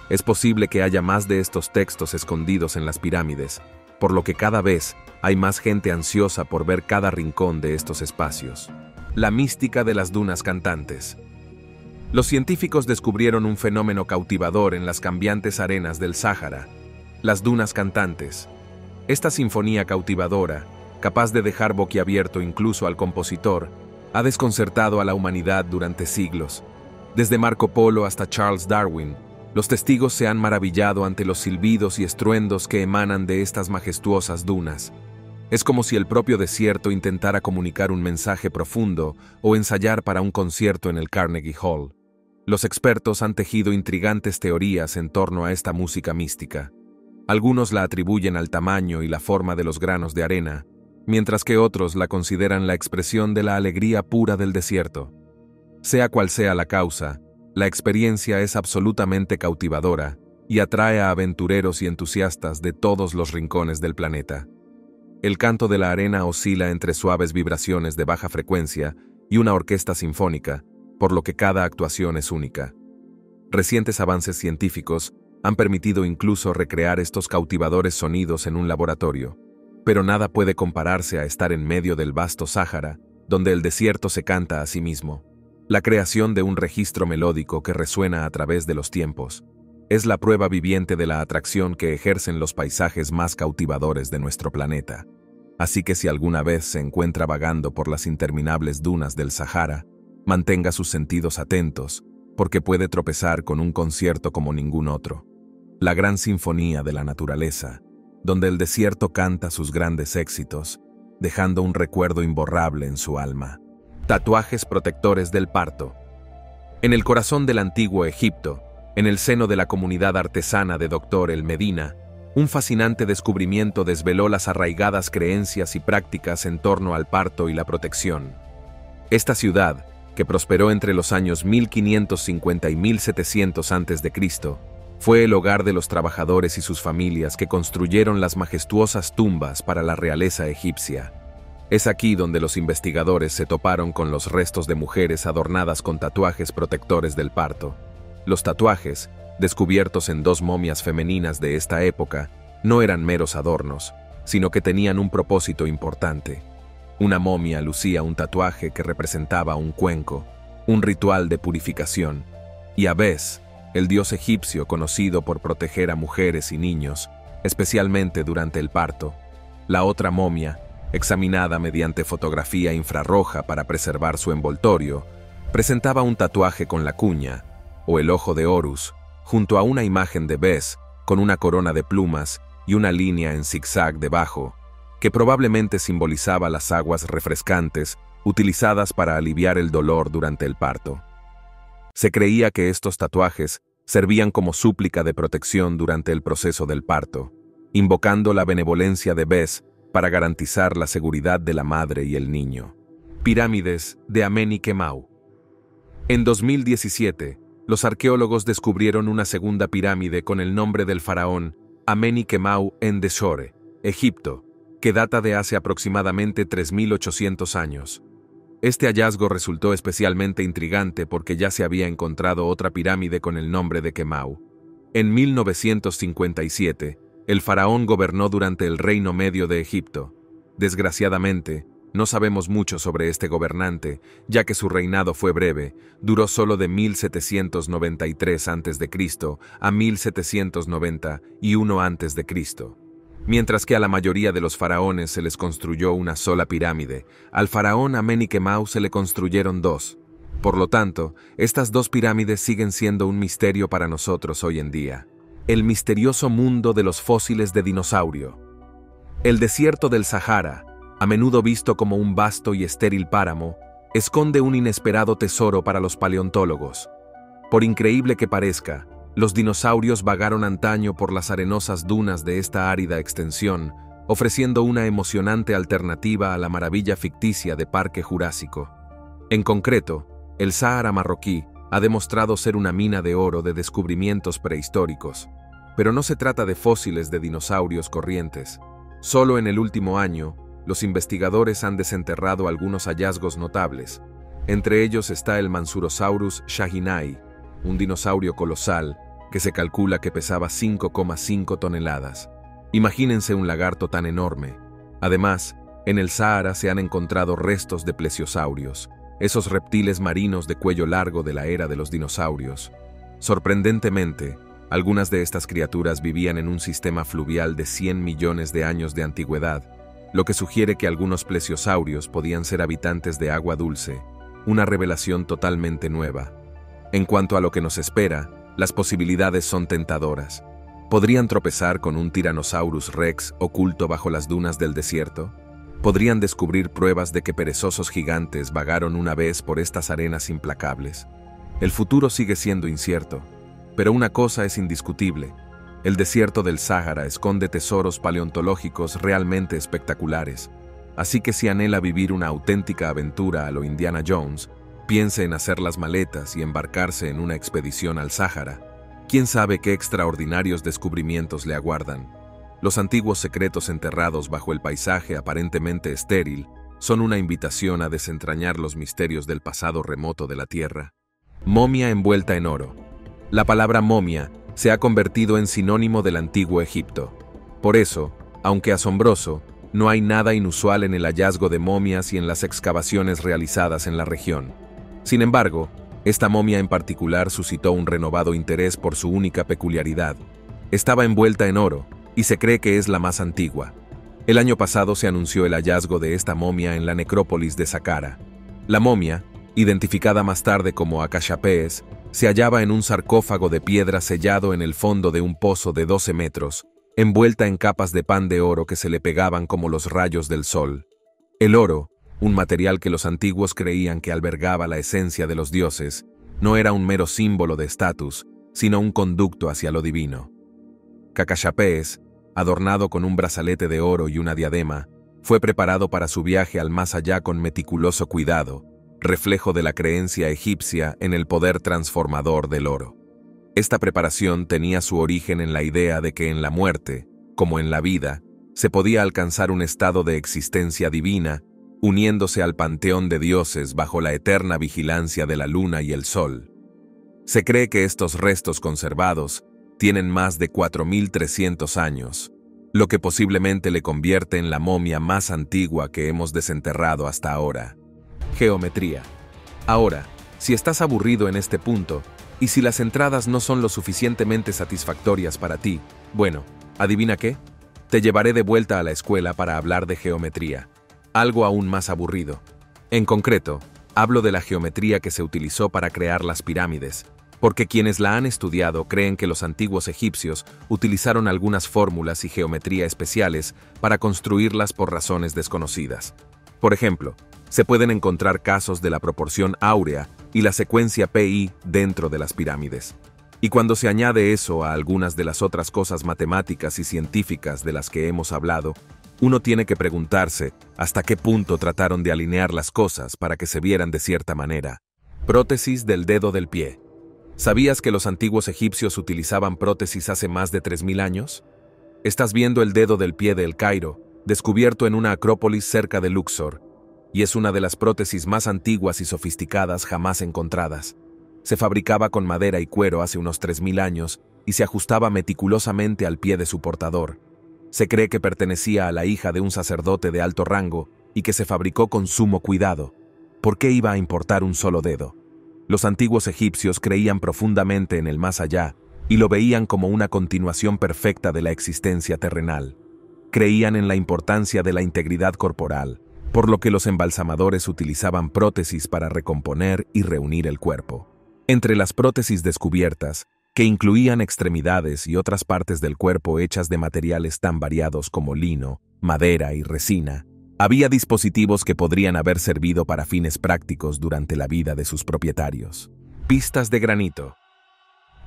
Es posible que haya más de estos textos escondidos en las pirámides, por lo que cada vez hay más gente ansiosa por ver cada rincón de estos espacios. La mística de las dunas cantantes. Los científicos descubrieron un fenómeno cautivador en las cambiantes arenas del Sáhara, las dunas cantantes. Esta sinfonía cautivadora, capaz de dejar boquiabierto incluso al compositor, ha desconcertado a la humanidad durante siglos. Desde Marco Polo hasta Charles Darwin, los testigos se han maravillado ante los silbidos y estruendos que emanan de estas majestuosas dunas. Es como si el propio desierto intentara comunicar un mensaje profundo o ensayar para un concierto en el Carnegie Hall. Los expertos han tejido intrigantes teorías en torno a esta música mística. Algunos la atribuyen al tamaño y la forma de los granos de arena, mientras que otros la consideran la expresión de la alegría pura del desierto. Sea cual sea la causa, la experiencia es absolutamente cautivadora y atrae a aventureros y entusiastas de todos los rincones del planeta. El canto de la arena oscila entre suaves vibraciones de baja frecuencia y una orquesta sinfónica, por lo que cada actuación es única. Recientes avances científicos han permitido incluso recrear estos cautivadores sonidos en un laboratorio, pero nada puede compararse a estar en medio del vasto Sáhara, donde el desierto se canta a sí mismo. La creación de un registro melódico que resuena a través de los tiempos es la prueba viviente de la atracción que ejercen los paisajes más cautivadores de nuestro planeta. Así que si alguna vez se encuentra vagando por las interminables dunas del Sahara, mantenga sus sentidos atentos, porque puede tropezar con un concierto como ningún otro. La gran sinfonía de la naturaleza, donde el desierto canta sus grandes éxitos, dejando un recuerdo imborrable en su alma. Tatuajes protectores del parto. En el corazón del antiguo Egipto, en el seno de la comunidad artesana de Dr. El Medina, un fascinante descubrimiento desveló las arraigadas creencias y prácticas en torno al parto y la protección. Esta ciudad, que prosperó entre los años 1550 y 1700 a.C., fue el hogar de los trabajadores y sus familias que construyeron las majestuosas tumbas para la realeza egipcia. Es aquí donde los investigadores se toparon con los restos de mujeres adornadas con tatuajes protectores del parto. Los tatuajes, descubiertos en 2 momias femeninas de esta época, no eran meros adornos, sino que tenían un propósito importante. Una momia lucía un tatuaje que representaba un cuenco, un ritual de purificación, y Abés, el dios egipcio conocido por proteger a mujeres y niños, especialmente durante el parto. La otra momia, examinada mediante fotografía infrarroja para preservar su envoltorio, presentaba un tatuaje con la cuña, o el ojo de Horus, junto a una imagen de Bes con una corona de plumas y una línea en zigzag debajo, que probablemente simbolizaba las aguas refrescantes utilizadas para aliviar el dolor durante el parto. Se creía que estos tatuajes servían como súplica de protección durante el proceso del parto, invocando la benevolencia de Bes para garantizar la seguridad de la madre y el niño. Pirámides de Amenikemau. En 2017, los arqueólogos descubrieron una segunda pirámide con el nombre del faraón Amenikemau en Deshore, Egipto, que data de hace aproximadamente 3.800 años. Este hallazgo resultó especialmente intrigante porque ya se había encontrado otra pirámide con el nombre de Kemau. En 1957, el faraón gobernó durante el Reino Medio de Egipto. Desgraciadamente, no sabemos mucho sobre este gobernante, ya que su reinado fue breve, duró solo de 1793 a.C. a 1791 a.C. Mientras que a la mayoría de los faraones se les construyó una sola pirámide, al faraón Amenikemau se le construyeron dos. Por lo tanto, estas dos pirámides siguen siendo un misterio para nosotros hoy en día. El misterioso mundo de los fósiles de dinosaurio. El desierto del Sahara, a menudo visto como un vasto y estéril páramo, esconde un inesperado tesoro para los paleontólogos. Por increíble que parezca, los dinosaurios vagaron antaño por las arenosas dunas de esta árida extensión, ofreciendo una emocionante alternativa a la maravilla ficticia de Parque Jurásico. En concreto, el Sáhara marroquí ha demostrado ser una mina de oro de descubrimientos prehistóricos, pero no se trata de fósiles de dinosaurios corrientes. Solo en el último año, los investigadores han desenterrado algunos hallazgos notables. Entre ellos está el Mansurosaurus shahinai, un dinosaurio colosal que se calcula que pesaba 5,5 toneladas. Imagínense un lagarto tan enorme. Además, en el Sáhara se han encontrado restos de plesiosaurios, esos reptiles marinos de cuello largo de la era de los dinosaurios. Sorprendentemente, algunas de estas criaturas vivían en un sistema fluvial de 100 millones de años de antigüedad, lo que sugiere que algunos plesiosaurios podían ser habitantes de agua dulce, una revelación totalmente nueva. En cuanto a lo que nos espera, las posibilidades son tentadoras. ¿Podrían tropezar con un Tyrannosaurus Rex oculto bajo las dunas del desierto? ¿Podrían descubrir pruebas de que perezosos gigantes vagaron una vez por estas arenas implacables? El futuro sigue siendo incierto, pero una cosa es indiscutible. El desierto del Sáhara esconde tesoros paleontológicos realmente espectaculares. Así que si anhela vivir una auténtica aventura a lo Indiana Jones, piense en hacer las maletas y embarcarse en una expedición al Sáhara. ¿Quién sabe qué extraordinarios descubrimientos le aguardan? Los antiguos secretos enterrados bajo el paisaje aparentemente estéril son una invitación a desentrañar los misterios del pasado remoto de la Tierra. Momia envuelta en oro. La palabra momia se ha convertido en sinónimo del antiguo Egipto. Por eso, aunque asombroso, no hay nada inusual en el hallazgo de momias y en las excavaciones realizadas en la región. Sin embargo, esta momia en particular suscitó un renovado interés por su única peculiaridad. Estaba envuelta en oro, y se cree que es la más antigua. El año pasado se anunció el hallazgo de esta momia en la necrópolis de Saqqara. La momia, identificada más tarde como Akashapes, se hallaba en un sarcófago de piedra sellado en el fondo de un pozo de 12 metros, envuelta en capas de pan de oro que se le pegaban como los rayos del sol. El oro, un material que los antiguos creían que albergaba la esencia de los dioses, no era un mero símbolo de estatus, sino un conducto hacia lo divino. Akashapes, adornado con un brazalete de oro y una diadema, fue preparado para su viaje al más allá con meticuloso cuidado, reflejo de la creencia egipcia en el poder transformador del oro. Esta preparación tenía su origen en la idea de que en la muerte, como en la vida, se podía alcanzar un estado de existencia divina, uniéndose al panteón de dioses bajo la eterna vigilancia de la luna y el sol. Se cree que estos restos conservados tienen más de 4.300 años, lo que posiblemente le convierte en la momia más antigua que hemos desenterrado hasta ahora. Geometría. Ahora, si estás aburrido en este punto, y si las entradas no son lo suficientemente satisfactorias para ti, bueno, ¿adivina qué? Te llevaré de vuelta a la escuela para hablar de geometría, algo aún más aburrido. En concreto, hablo de la geometría que se utilizó para crear las pirámides, porque quienes la han estudiado creen que los antiguos egipcios utilizaron algunas fórmulas y geometría especiales para construirlas por razones desconocidas. Por ejemplo, se pueden encontrar casos de la proporción áurea y la secuencia pi dentro de las pirámides. Y cuando se añade eso a algunas de las otras cosas matemáticas y científicas de las que hemos hablado, uno tiene que preguntarse hasta qué punto trataron de alinear las cosas para que se vieran de cierta manera. Prótesis del dedo del pie. ¿Sabías que los antiguos egipcios utilizaban prótesis hace más de 3000 años? Estás viendo el dedo del pie de El Cairo, descubierto en una acrópolis cerca de Luxor, y es una de las prótesis más antiguas y sofisticadas jamás encontradas. Se fabricaba con madera y cuero hace unos 3000 años y se ajustaba meticulosamente al pie de su portador. Se cree que pertenecía a la hija de un sacerdote de alto rango y que se fabricó con sumo cuidado. ¿Por qué iba a importar un solo dedo? Los antiguos egipcios creían profundamente en el más allá y lo veían como una continuación perfecta de la existencia terrenal. Creían en la importancia de la integridad corporal, por lo que los embalsamadores utilizaban prótesis para recomponer y reunir el cuerpo. Entre las prótesis descubiertas, que incluían extremidades y otras partes del cuerpo hechas de materiales tan variados como lino, madera y resina, había dispositivos que podrían haber servido para fines prácticos durante la vida de sus propietarios. Pistas de granito.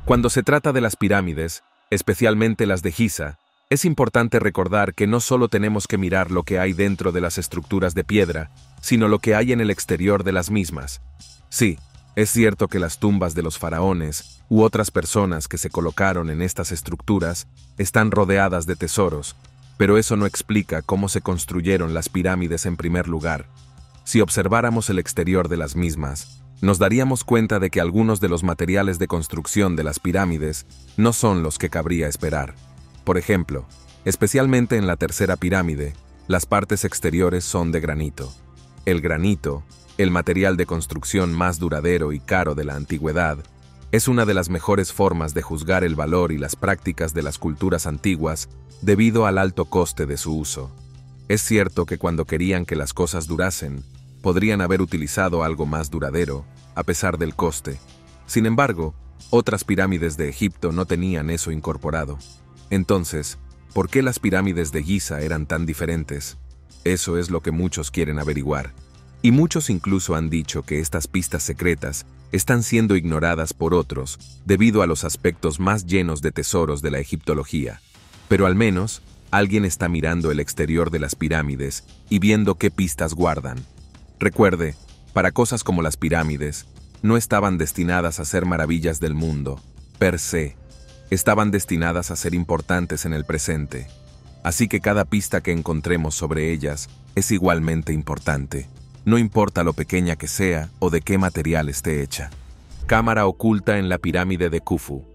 Cuando se trata de las pirámides, especialmente las de Giza, es importante recordar que no solo tenemos que mirar lo que hay dentro de las estructuras de piedra, sino lo que hay en el exterior de las mismas. Sí, es cierto que las tumbas de los faraones u otras personas que se colocaron en estas estructuras están rodeadas de tesoros, pero eso no explica cómo se construyeron las pirámides en primer lugar. Si observáramos el exterior de las mismas, nos daríamos cuenta de que algunos de los materiales de construcción de las pirámides no son los que cabría esperar. Por ejemplo, especialmente en la tercera pirámide, las partes exteriores son de granito. El granito, el material de construcción más duradero y caro de la antigüedad, es una de las mejores formas de juzgar el valor y las prácticas de las culturas antiguas debido al alto coste de su uso. Es cierto que cuando querían que las cosas durasen, podrían haber utilizado algo más duradero, a pesar del coste. Sin embargo, otras pirámides de Egipto no tenían eso incorporado. Entonces, ¿por qué las pirámides de Giza eran tan diferentes? Eso es lo que muchos quieren averiguar. Y muchos incluso han dicho que estas pistas secretas están siendo ignoradas por otros debido a los aspectos más llenos de tesoros de la egiptología. Pero al menos, alguien está mirando el exterior de las pirámides y viendo qué pistas guardan. Recuerde, para cosas como las pirámides, no estaban destinadas a ser maravillas del mundo, per se. Estaban destinadas a ser importantes en el presente. Así que cada pista que encontremos sobre ellas es igualmente importante. No importa lo pequeña que sea o de qué material esté hecha. Cámara oculta en la pirámide de Khufu.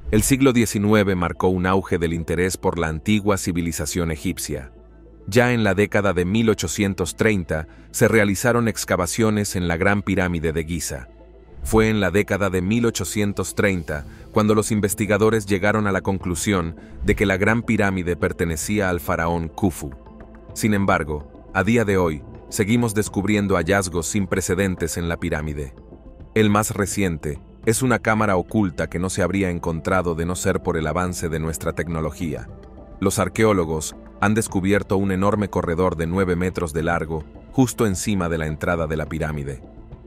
El siglo XIX marcó un auge del interés por la antigua civilización egipcia. Ya en la década de 1830 se realizaron excavaciones en la Gran Pirámide de Giza. Fue en la década de 1830 cuando los investigadores llegaron a la conclusión de que la Gran Pirámide pertenecía al faraón Khufu. Sin embargo, a día de hoy, seguimos descubriendo hallazgos sin precedentes en la pirámide. El más reciente es una cámara oculta que no se habría encontrado de no ser por el avance de nuestra tecnología. Los arqueólogos han descubierto un enorme corredor de 9 metros de largo justo encima de la entrada de la pirámide.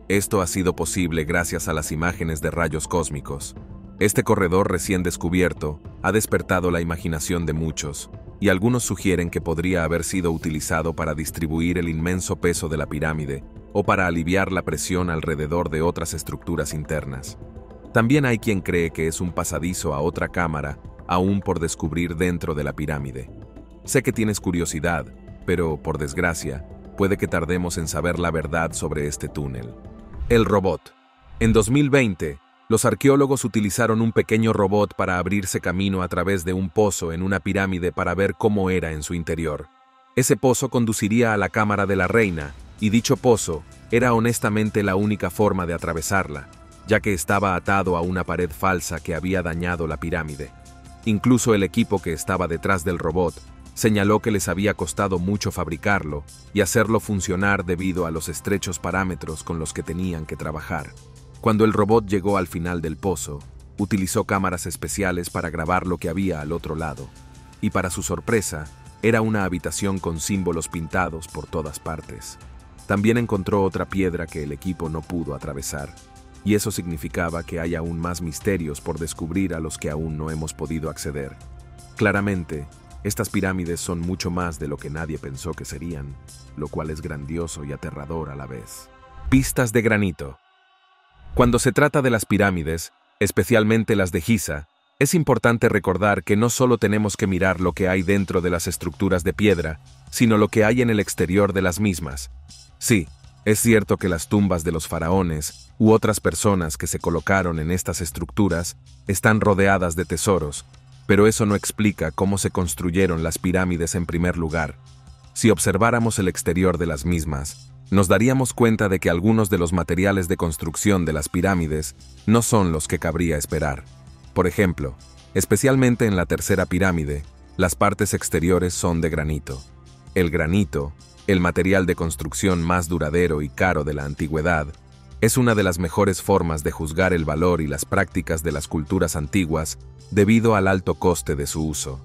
Esto ha sido posible gracias a las imágenes de rayos cósmicos. Este corredor recién descubierto ha despertado la imaginación de muchos, y algunos sugieren que podría haber sido utilizado para distribuir el inmenso peso de la pirámide o para aliviar la presión alrededor de otras estructuras internas. También hay quien cree que es un pasadizo a otra cámara, aún por descubrir dentro de la pirámide. Sé que tienes curiosidad, pero, por desgracia, puede que tardemos en saber la verdad sobre este túnel. El robot. En 2020, los arqueólogos utilizaron un pequeño robot para abrirse camino a través de un pozo en una pirámide para ver cómo era en su interior. Ese pozo conduciría a la cámara de la reina, y dicho pozo era honestamente la única forma de atravesarla, ya que estaba atado a una pared falsa que había dañado la pirámide. Incluso el equipo que estaba detrás del robot señaló que les había costado mucho fabricarlo y hacerlo funcionar debido a los estrechos parámetros con los que tenían que trabajar. Cuando el robot llegó al final del pozo, utilizó cámaras especiales para grabar lo que había al otro lado. Y para su sorpresa, era una habitación con símbolos pintados por todas partes. También encontró otra piedra que el equipo no pudo atravesar. Y eso significaba que hay aún más misterios por descubrir a los que aún no hemos podido acceder. Claramente, estas pirámides son mucho más de lo que nadie pensó que serían, lo cual es grandioso y aterrador a la vez. Pistas de granito. Cuando se trata de las pirámides, especialmente las de Giza, es importante recordar que no solo tenemos que mirar lo que hay dentro de las estructuras de piedra, sino lo que hay en el exterior de las mismas. Sí, es cierto que las tumbas de los faraones u otras personas que se colocaron en estas estructuras están rodeadas de tesoros, pero eso no explica cómo se construyeron las pirámides en primer lugar. Si observáramos el exterior de las mismas, nos daríamos cuenta de que algunos de los materiales de construcción de las pirámides no son los que cabría esperar. Por ejemplo, especialmente en la tercera pirámide, las partes exteriores son de granito. El granito, el material de construcción más duradero y caro de la antigüedad, es una de las mejores formas de juzgar el valor y las prácticas de las culturas antiguas debido al alto coste de su uso.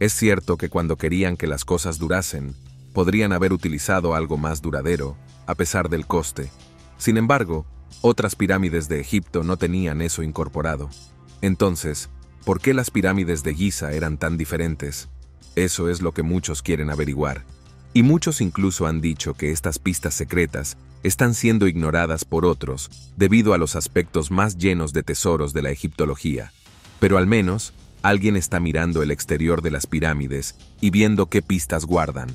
Es cierto que cuando querían que las cosas durasen, podrían haber utilizado algo más duradero, a pesar del coste. Sin embargo, otras pirámides de Egipto no tenían eso incorporado. Entonces, ¿por qué las pirámides de Giza eran tan diferentes? Eso es lo que muchos quieren averiguar. Y muchos incluso han dicho que estas pistas secretas están siendo ignoradas por otros debido a los aspectos más llenos de tesoros de la egiptología. Pero al menos, alguien está mirando el exterior de las pirámides y viendo qué pistas guardan.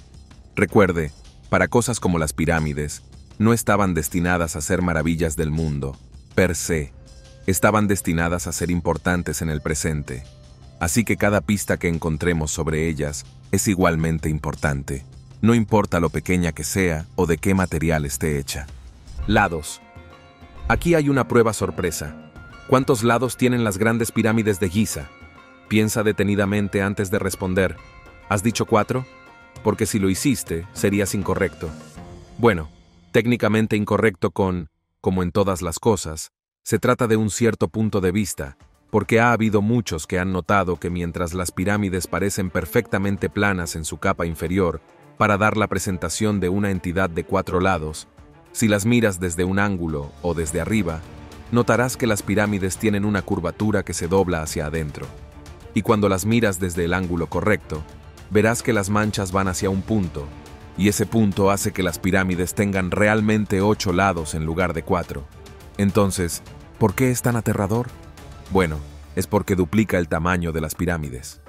Recuerde, para cosas como las pirámides, no estaban destinadas a ser maravillas del mundo, per se. Estaban destinadas a ser importantes en el presente. Así que cada pista que encontremos sobre ellas es igualmente importante. No importa lo pequeña que sea o de qué material esté hecha. Lados. Aquí hay una prueba sorpresa. ¿Cuántos lados tienen las grandes pirámides de Giza? Piensa detenidamente antes de responder. ¿Has dicho 4? Porque si lo hiciste, serías incorrecto. Bueno, técnicamente incorrecto como en todas las cosas, se trata de un cierto punto de vista, porque ha habido muchos que han notado que mientras las pirámides parecen perfectamente planas en su capa inferior, para dar la presentación de una entidad de 4 lados, si las miras desde un ángulo o desde arriba, notarás que las pirámides tienen una curvatura que se dobla hacia adentro. Y cuando las miras desde el ángulo correcto, verás que las manchas van hacia un punto, y ese punto hace que las pirámides tengan realmente 8 lados en lugar de 4. Entonces, ¿por qué es tan aterrador? Bueno, es porque duplica el tamaño de las pirámides.